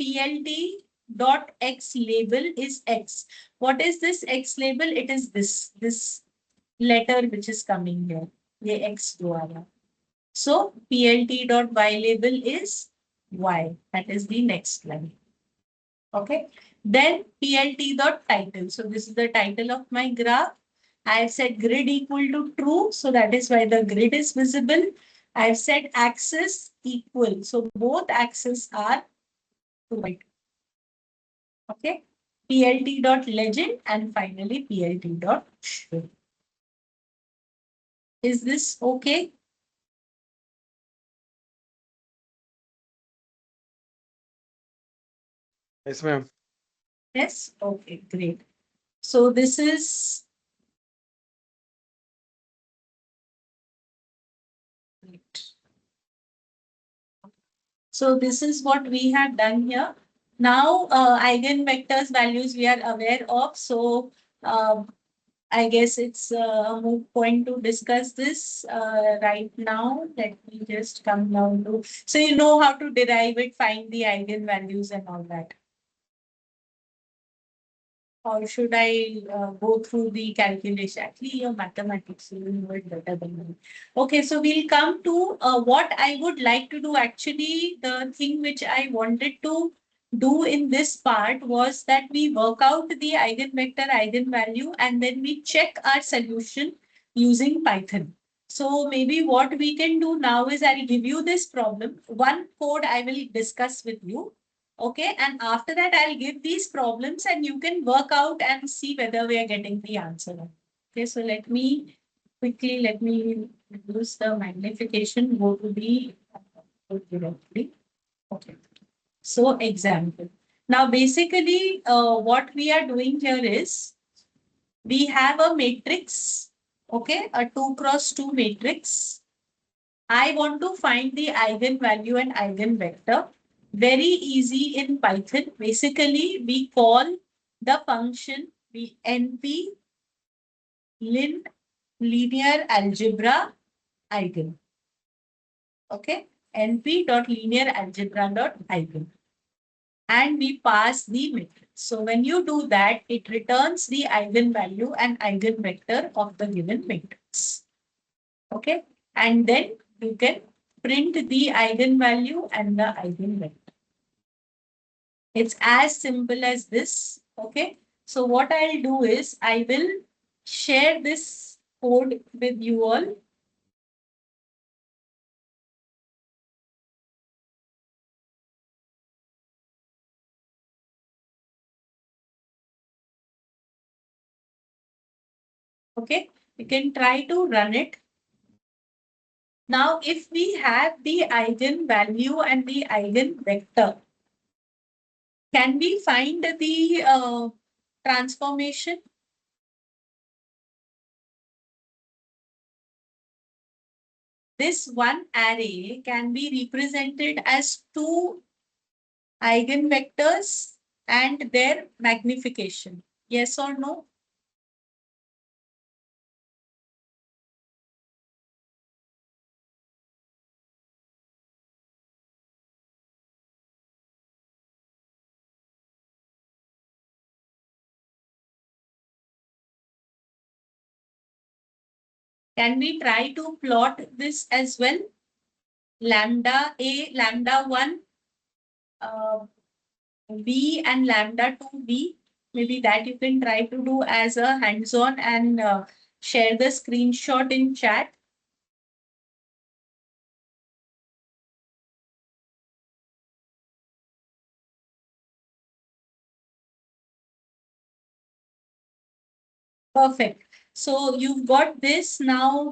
PLT dot x label is x. What is this x label? It is this letter which is coming here. ये x द्वारा. So PLT dot y label is y. That is the next line. Okay. Then PLT dot title. So this is the title of my graph. I have set grid equal to true. So that is why the grid is visible. I have set axis equal. So both axes are right. Okay. PLT dot legend and finally PLT dot show. Is this okay? Yes, ma'am. Yes. Okay, great. So this is great. So this is what we have done here. Now, eigenvectors values we are aware of. So I guess it's a moot point to discuss this right now. Let me just come down to, so you know how to derive it, find the eigenvalues and all that. Or should I go through the calculation? Actually, your mathematics, you know it better than me. Okay, so we'll come to what I would like to do. Actually, the thing which I wanted to do in this part was that we work out the eigenvector, eigenvalue, and then we check our solution using Python. So maybe what we can do now is I'll give you this problem. One code I will discuss with you. Okay, and after that, I'll give these problems and you can work out and see whether we are getting the answer. Okay, so let me use the magnification, go to the directly. Okay, so example. Now, basically, what we are doing here is we have a matrix, okay, a 2 cross 2 matrix. I want to find the eigenvalue and eigenvector. Very easy in Python. Basically, we call the function NP linear algebra eigen. Okay, np.linear algebra.eigen. And we pass the matrix. So when you do that, it returns the eigenvalue and eigenvector of the given matrix. Okay, and then you can print the eigenvalue and the eigenvector. It's as simple as this. Okay, so what I'll do is I will share this code with you all. Okay, you can try to run it. Now, if we have the eigenvalue and the eigenvector, can we find the transformation? This one array can be represented as two eigenvectors and their magnification. Yes or no? Can we try to plot this as well? Lambda A, lambda 1, B and lambda 2B. Maybe that you can try to do as a hands-on and share the screenshot in chat. Perfect. So you've got this. Now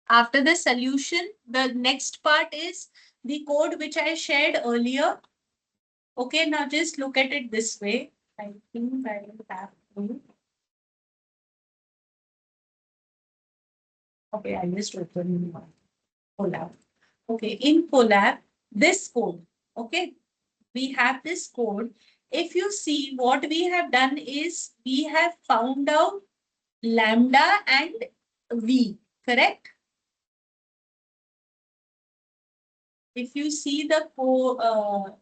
after the solution, the next part is the code which I shared earlier. Okay, now just look at it this way. I think I will have to. Okay, I just opened Colab. Okay, in Colab, this code. Okay, we have this code. If you see, what we have done is we have found out lambda and V, correct? If you see the code,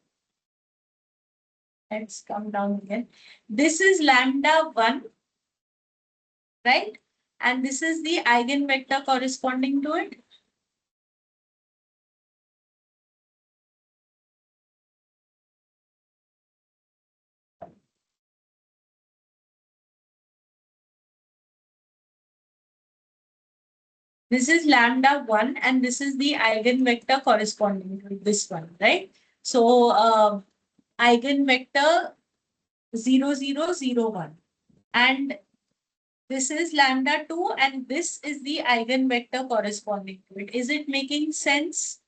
let's come down again. This is lambda 1, right? And this is the eigenvector corresponding to it. This is lambda 1 and this is the eigenvector corresponding to this one, right? So eigenvector 0, 0, 0, 1. And this is lambda 2 and this is the eigenvector corresponding to it. Is it making sense?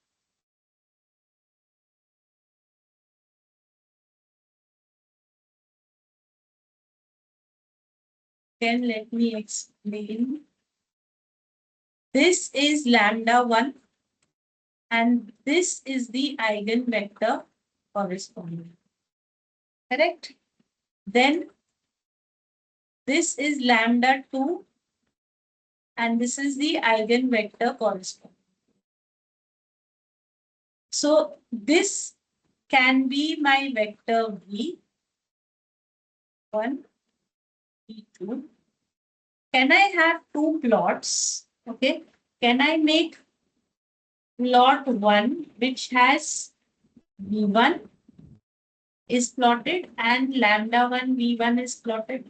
Then let me explain. This is lambda 1 and this is the eigenvector corresponding. Correct? Then this is lambda 2 and this is the eigenvector corresponding. So this can be my vector V1, V2. Can I have two plots? Okay. Can I make plot 1 which has V1 is plotted and lambda 1 V1 is plotted?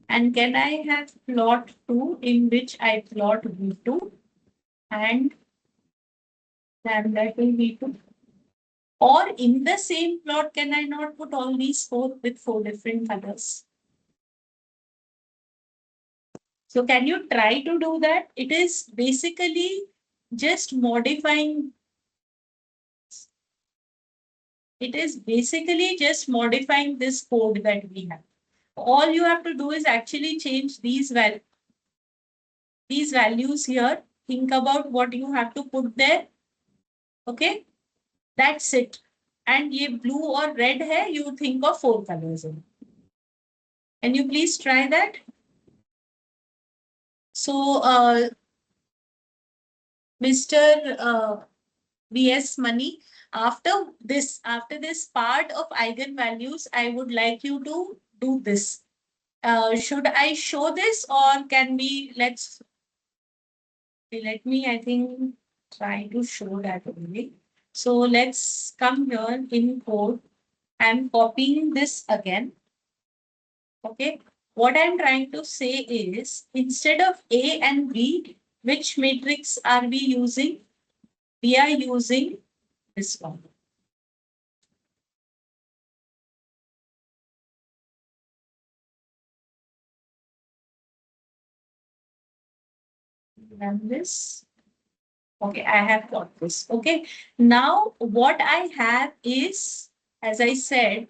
And can I have plot 2 in which I plot V2 and lambda 2 V2? Or in the same plot, can I not put all these four with four different colors? So can you try to do that? It is basically just modifying. It is basically just modifying this code that we have. All you have to do is actually change these values here. Think about what you have to put there. Okay, that's it. And ye blue or red hai, you think of four colors in. Can you please try that? So, Mr. VS Money, after this part of eigenvalues, I would like you to do this. Should I show this or can we, let me, I think, try to show that only. So let's come here in code. I'm copying this again. Okay. What I'm trying to say is instead of A and B, which matrix are we using? We are using this one. Run this. Okay, I have got this. Okay, now what I have is, as I said,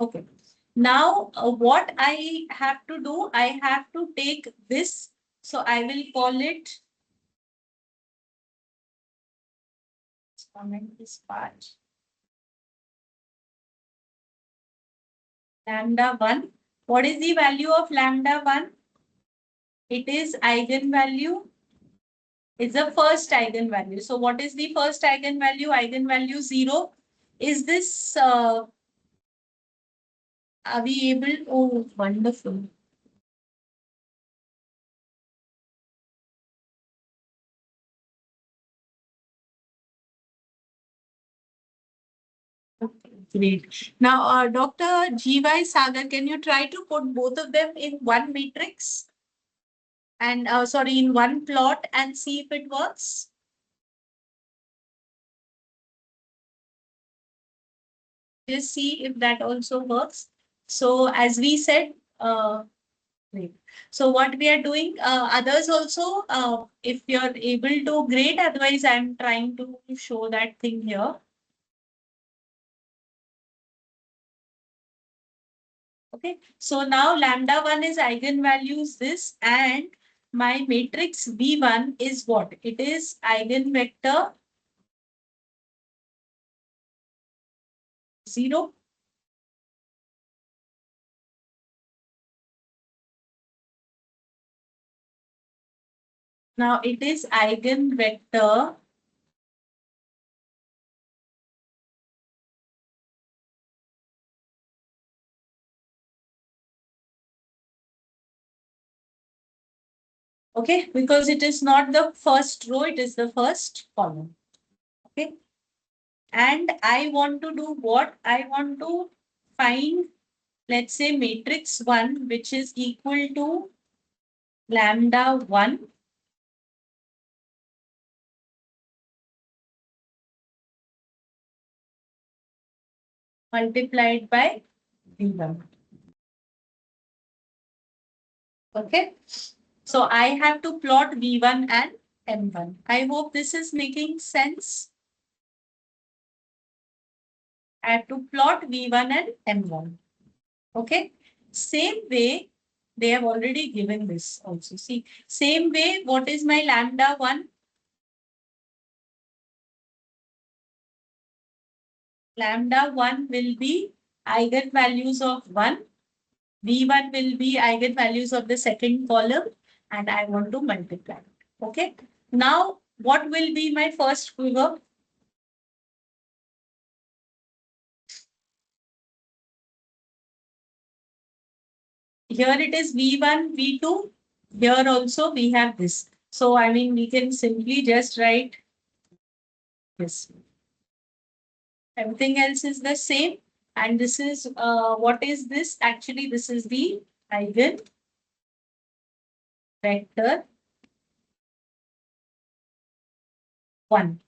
okay. Now, what I have to do, I have to take this. So I will call it, let's comment this part, lambda 1. What is the value of lambda 1? It is eigenvalue. It's the first eigenvalue. So what is the first eigenvalue? Eigenvalue 0. Is this, are we able? Oh, wonderful. Okay, great. Now, Dr. G.Y. Sagar, can you try to put both of them in one matrix? And sorry, in one plot and see if it works? Just see if that also works. So as we said, great. So what we are doing, others also, if you're able to, great. Otherwise, I'm trying to show that thing here. Okay, so now lambda 1 is eigenvalues this and my matrix V1 is what? It is eigenvector 0. Now it is eigenvector okay, because it is not the first row, it is the first column. Okay. And I want to do what? I want to find, let's say, matrix 1, which is equal to lambda 1 multiplied by V1. Okay. So I have to plot V1 and M1. I hope this is making sense. I have to plot V1 and M1. Okay. Same way, They have already given this also. See, same way, what is my lambda 1? Lambda 1 will be eigenvalues of 1. V1 will be eigenvalues of the second column, and I want to multiply. Okay. Now, what will be my first quiver? Here it is V1, V2. Here also we have this. So, I mean, we can simply just write this. Everything else is the same. And this is, what is this? Actually, this is the eigen vector 1.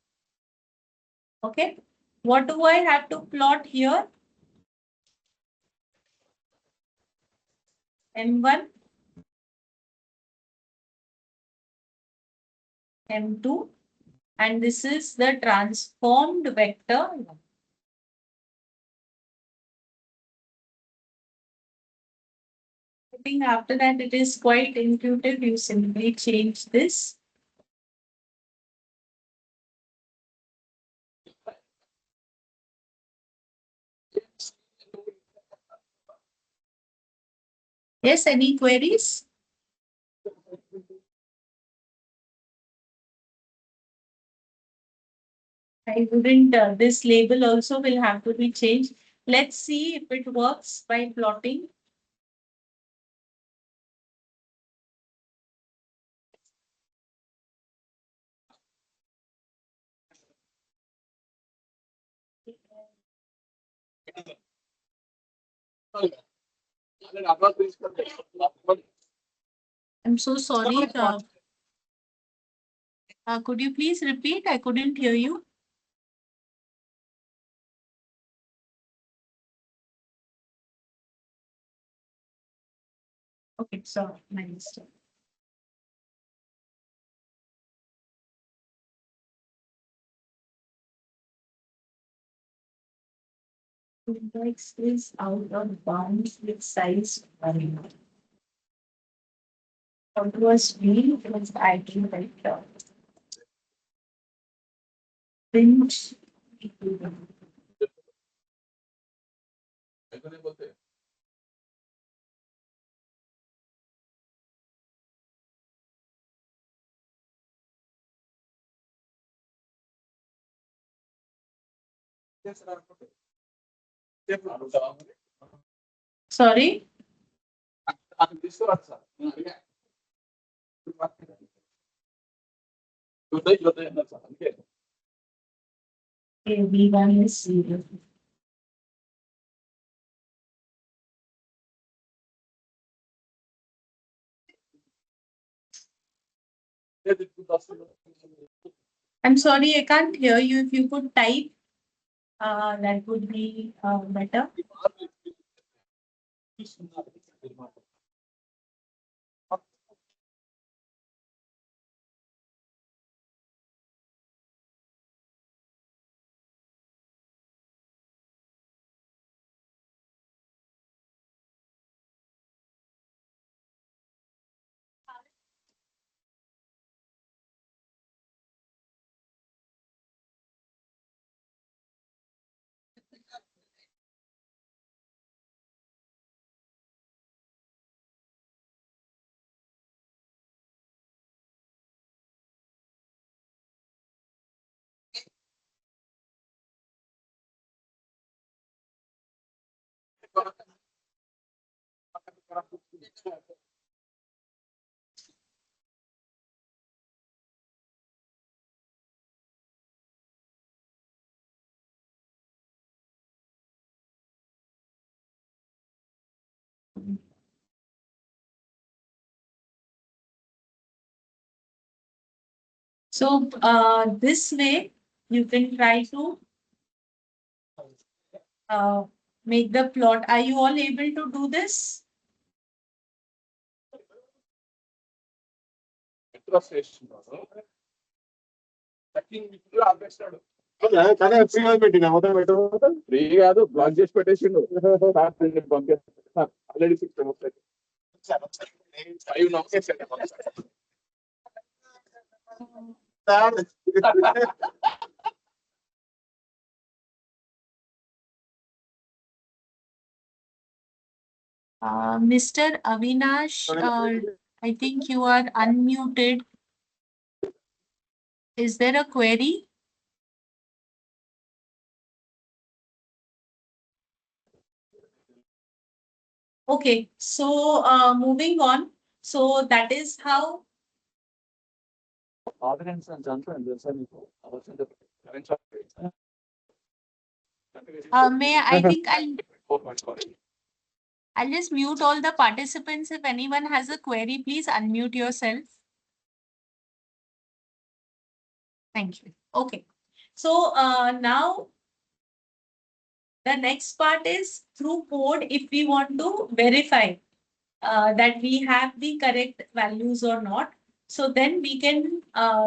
Okay. What do I have to plot here? M1, M2, and this is the transformed vector. I think after that it is quite intuitive. You simply change this. Yes, any queries? I wouldn't, this label also will have to be changed. Let's see if it works by plotting. I'm so sorry. Could you please repeat? I couldn't hear you. Okay, sorry, my mistake. Index is out of bounds with size 1. What was V was eigenvector. Pinch. Sorry. Okay, V1 is 0. I'm sorry, I can't hear you. If you could type, that would be better. So this way you can try to make the plot. Are you all able to do this? Free కాదు block చేసి పెట్టేసిండు already 6 hours Mr. Avinash, I think you are unmuted. Is there a query? Okay, so moving on. So that is how. I think I'll just mute all the participants. If anyone has a query, please unmute yourself. Thank you. Okay. So now the next part is through code if we want to verify that we have the correct values or not. So then we can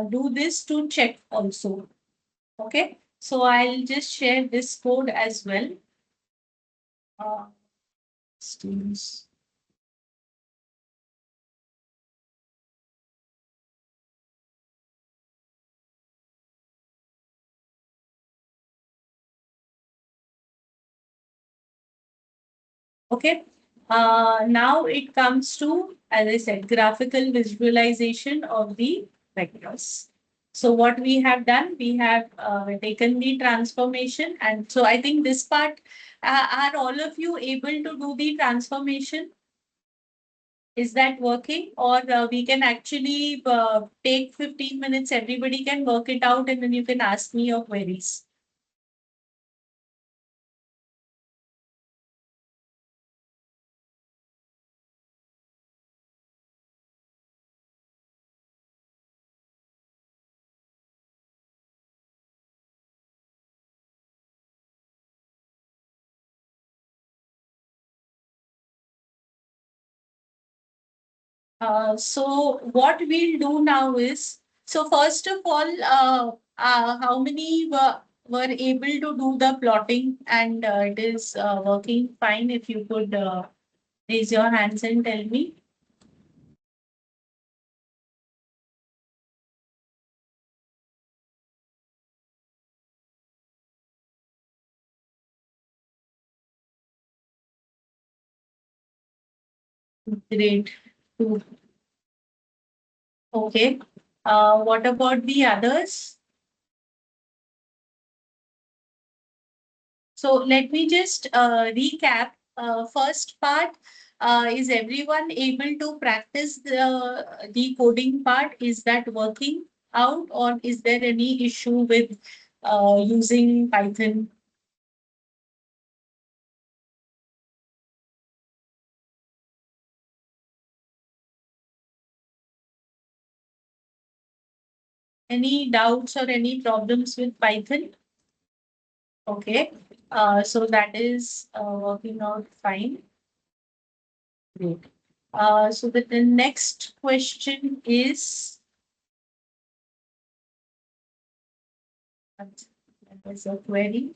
do this to check also. Okay. So I'll just share this code as well. Students. Okay. Now it comes to, as I said, graphical visualization of the vectors. So what we have done, we have taken the transformation. And so I think this part, are all of you able to do the transformation? Is that working? Or we can actually take 15 minutes, everybody can work it out and then you can ask me your queries. So what we'll do now is, so first of all, how many were able to do the plotting and it is working fine? If you could raise your hands and tell me. Great. Two. Okay. What about the others? So let me just recap. First part, is everyone able to practice the coding part? Is that working out or is there any issue with using Python? Any doubts or any problems with Python? Okay. So that is working out fine. Great. So the next question is, that is a query.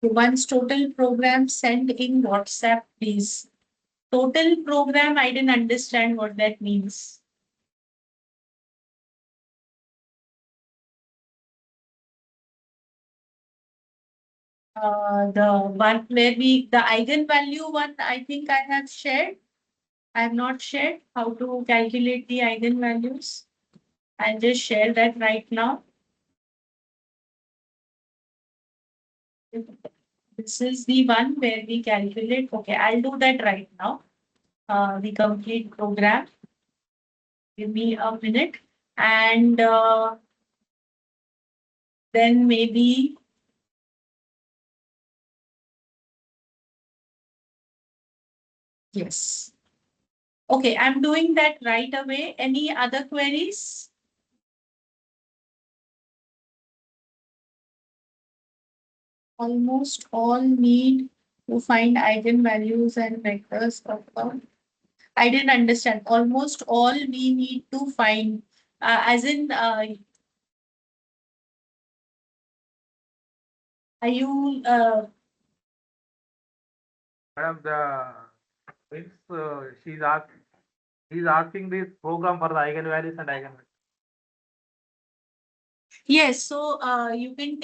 Once total program sent in WhatsApp, please. Total program, I didn't understand what that means. The one where the eigenvalue one, I think I have shared. I have not shared how to calculate the eigenvalues. I'll just share that right now. This is the one where we calculate. Okay, I'll do that right now. The complete program. Give me a minute. And then maybe yes. Okay, I'm doing that right away. Any other queries? Almost all need to find eigenvalues and vectors of the. I didn't understand. Almost all we need to find, as in, are you? Madam, the Means he's asking this program for the eigenvalues and eigenvectors. Yes, so you can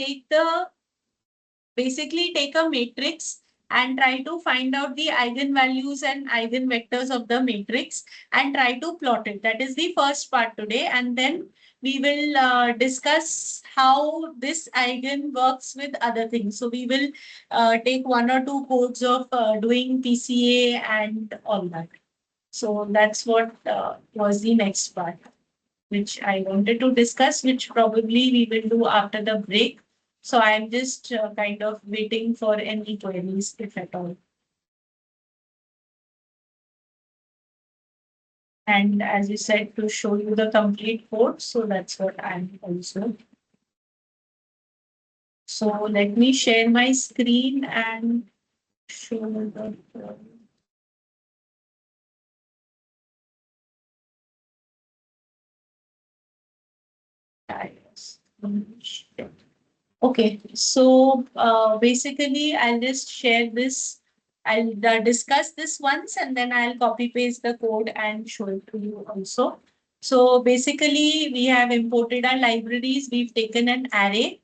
basically take a matrix and try to find out the eigenvalues and eigenvectors of the matrix and try to plot it. That is the first part today. And then we will discuss how this eigen works with other things. So we will take one or two codes of doing PCA and all that. So that's what was the next part, which I wanted to discuss, which probably we will do after the break. So I'm just kind of waiting for any queries, if at all. And as you said, to show you the complete code, so that's what I'm also. So let me share my screen and show the. Okay, so basically, I'll just share this. I'll discuss this once and then I'll copy paste the code and show it to you also. So basically, we have imported our libraries. We've taken an array.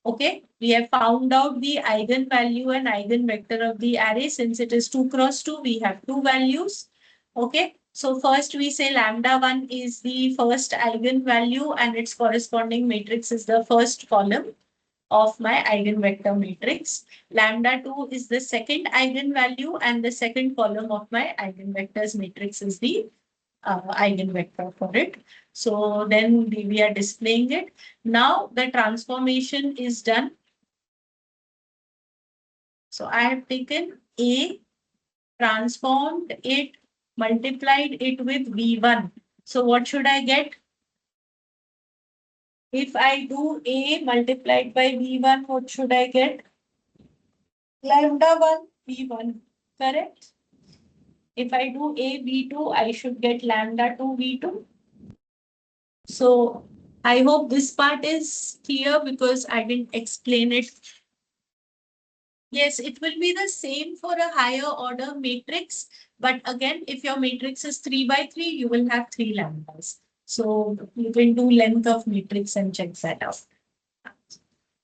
Okay, we have found out the eigenvalue and eigenvector of the array. Since it is 2 cross 2, we have two values. Okay, so first we say lambda 1 is the first eigenvalue and its corresponding matrix is the first column of my eigenvector matrix. Lambda 2 is the second eigenvalue and the second column of my eigenvectors matrix is the eigenvector for it. So then we are displaying it. Now the transformation is done. So I have taken A, transformed it, multiplied it with V1. So what should I get? If I do A multiplied by V1, what should I get? Lambda 1 V1, correct? If I do A V2, I should get lambda 2 V2. So I hope this part is clear because I didn't explain it. Yes, it will be the same for a higher order matrix. But again, if your matrix is 3 by 3, you will have 3 lambdas. So you can do length of matrix and check that out.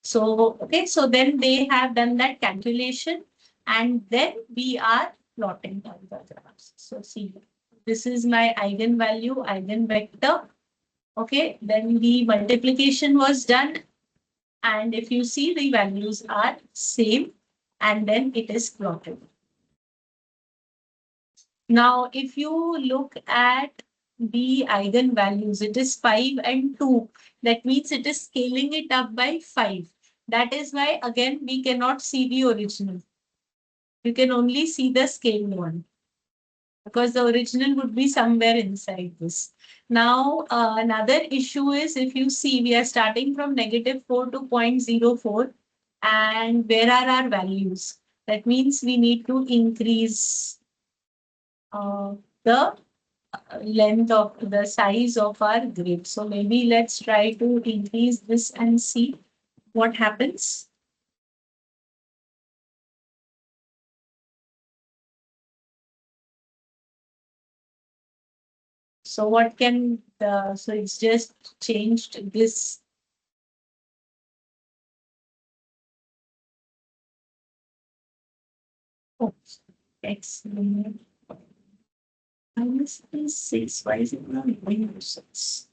So, okay, so then they have done that calculation and then we are plotting all the graphs. So see, this is my eigenvalue, eigenvector. Okay, then the multiplication was done. And if you see the values are same and then it is plotted. Now, if you look at the eigenvalues, it is 5 and 2. That means it is scaling it up by 5. That is why, again, we cannot see the original. You can only see the scaled one because the original would be somewhere inside this. Now, another issue is if you see, we are starting from -4 to 0.04. And where are our values? That means we need to increase the length of the size of our grid. So maybe let's try to increase this and see what happens. So what can the, so it's just changed this. Oh, X minus 6. Why is it not minus 6?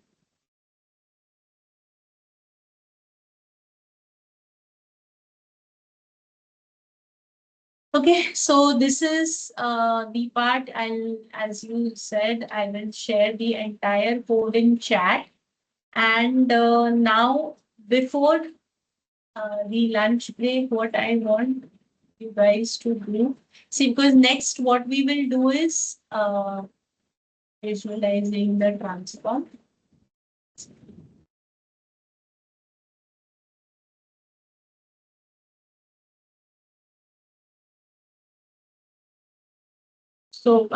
Okay, so this is the part as you said, I will share the entire code in chat. And now before the lunch break, what I want you guys to do, see, because next what we will do is visualizing the transform. So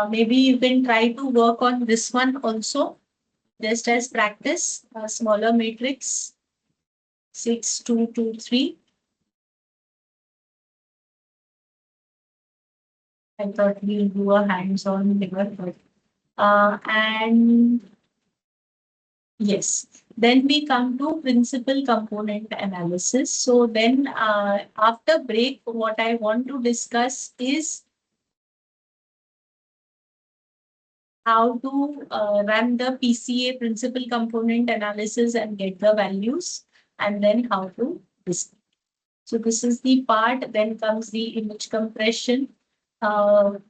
maybe you can try to work on this one also, just as practice, a smaller matrix, 6, 2, 2, 3. I thought we'll do a hands-on here, but and yes, then we come to principal component analysis. So then after break, what I want to discuss is how to run the PCA principal component analysis and get the values, and then how to display. So this is the part, then comes the image compression, quantum,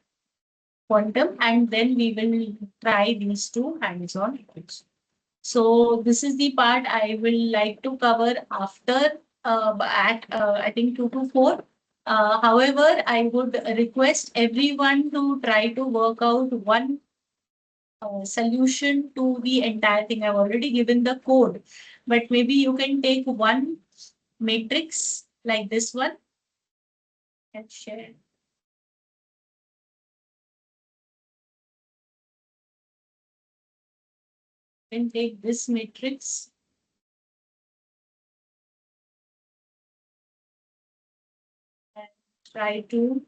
and then we will try these two hands-on. So this is the part I will like to cover after at I think 2 to 4. However, I would request everyone to try to work out one solution to the entire thing. I've already given the code, but maybe you can take one matrix like this one and share. And take this matrix and try to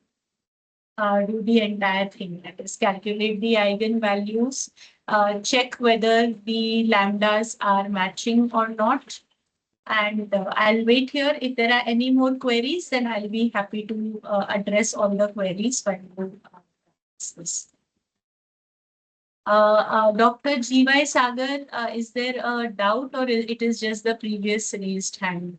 do the entire thing. That is, calculate the eigenvalues, check whether the lambdas are matching or not. And I'll wait here. If there are any more queries, then I'll be happy to address all the queries when we this. Dr. G.Y. Sagar, is there a doubt or it is just the previous raised hand?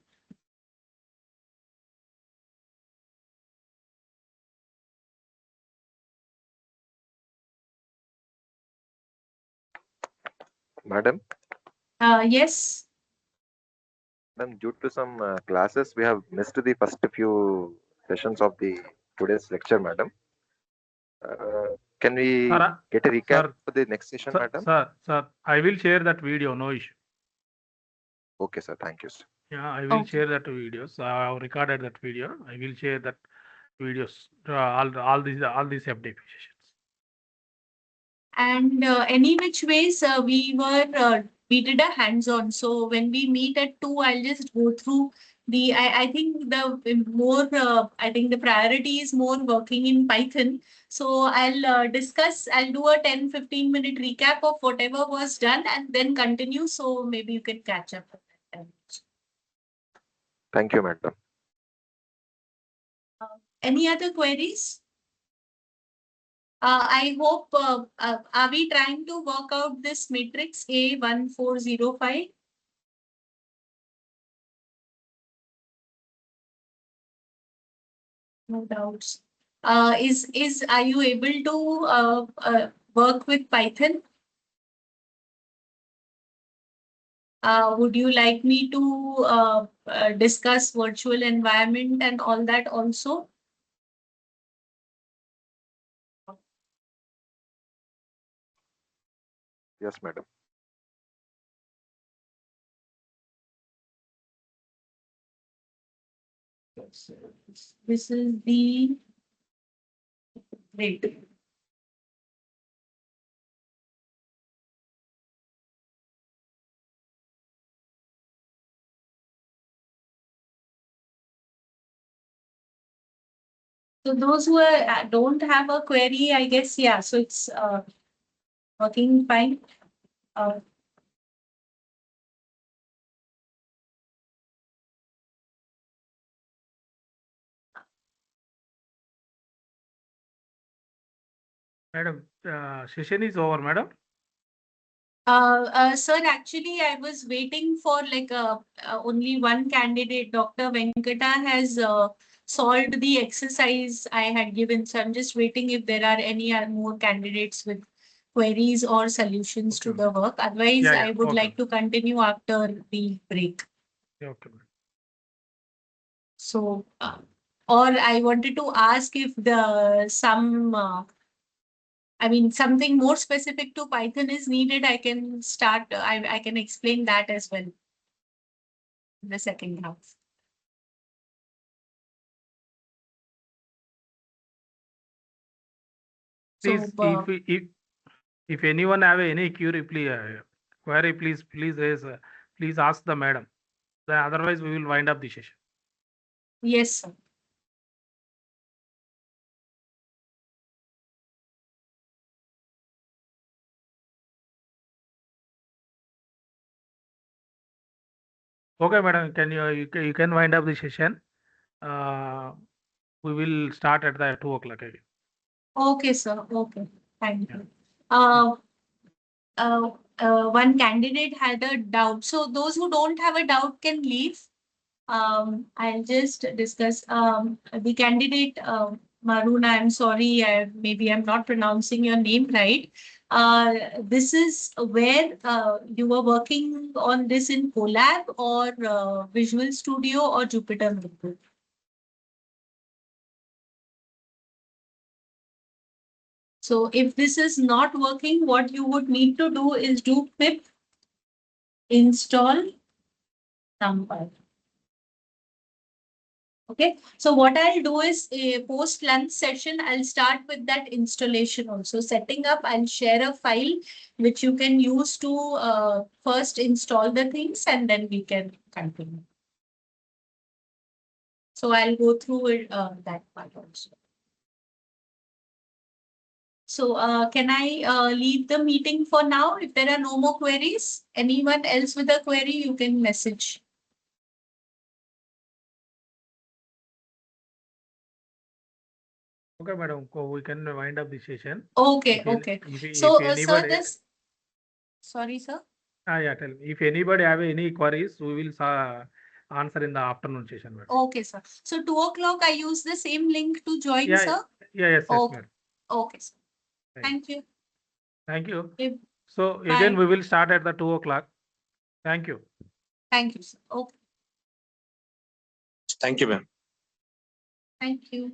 Madam, Yes. due to some classes, we have missed the first few sessions of the today's lecture, madam. Can we Sir, get a recap sir, for the next session, madam? Sir, I will share that video, no issue. Okay, sir. Thank you, sir. Yeah, I will Okay. share that videos. I have recorded that video. I will share that videos. All these FDP sessions. And any which ways, we did a hands-on. So when we meet at 2, I'll just go through I think the more, I think the priority is more working in Python. So I'll do a 10-15 minute recap of whatever was done and then continue. So maybe you can catch up at that time. Thank you, madam. Any other queries? I hope, are we trying to work out this matrix A1405? No doubts. Are you able to work with Python? Would you like me to discuss virtual environment and all that also? Yes, madam. This is the great. So those who don't have a query, I guess, yeah. So it's working fine. Madam, session is over, madam. Sir, actually, I was waiting for like only one candidate. Dr. Venkata has solved the exercise I had given. So I'm just waiting if there are any more candidates with queries or solutions to Okay. the work. Otherwise, Yeah, I would okay. like to continue after the break. Yeah, okay, madam. So, or I wanted to ask if I mean, something more specific to Python is needed. I can start, I can explain that as well in the second half. Please, So, if anyone have any query, please raise, please ask the madam. Then otherwise, we will wind up the session. yes, sir. Okay, madam, you can wind up the session. We will start at the 2 o'clock again. Okay, sir. Okay. Thank Yeah. you. One candidate had a doubt. So those who don't have a doubt can leave. I'll just discuss the candidate, Maruna. I'm sorry, maybe I'm not pronouncing your name right. This is where you were working on this in Colab or Visual Studio or Jupyter Notebook. So if this is not working, what you would need to do is do pip install numpy. Okay, so what I'll do is a post lunch session, I'll start with that installation also. Setting up, I'll share a file which you can use to first install the things and then we can continue. So I'll go through it, that part also. So can I leave the meeting for now? If there are no more queries, anyone else with a query, you can message. Okay, madam, we can wind up the session. Okay, If okay. if So, anybody, sir, this, sorry, sir. yeah, tell me. If anybody have any queries, we will answer in the afternoon session, madam. Okay, sir. So 2 o'clock, I use the same link to join, Yeah, sir? yes, Okay. madam. Okay, sir. Thank Thank you. Thank you. Okay, So bye. again, we will start at the 2 o'clock. Thank you. Thank you, sir. Okay, Thank you, ma'am. thank you.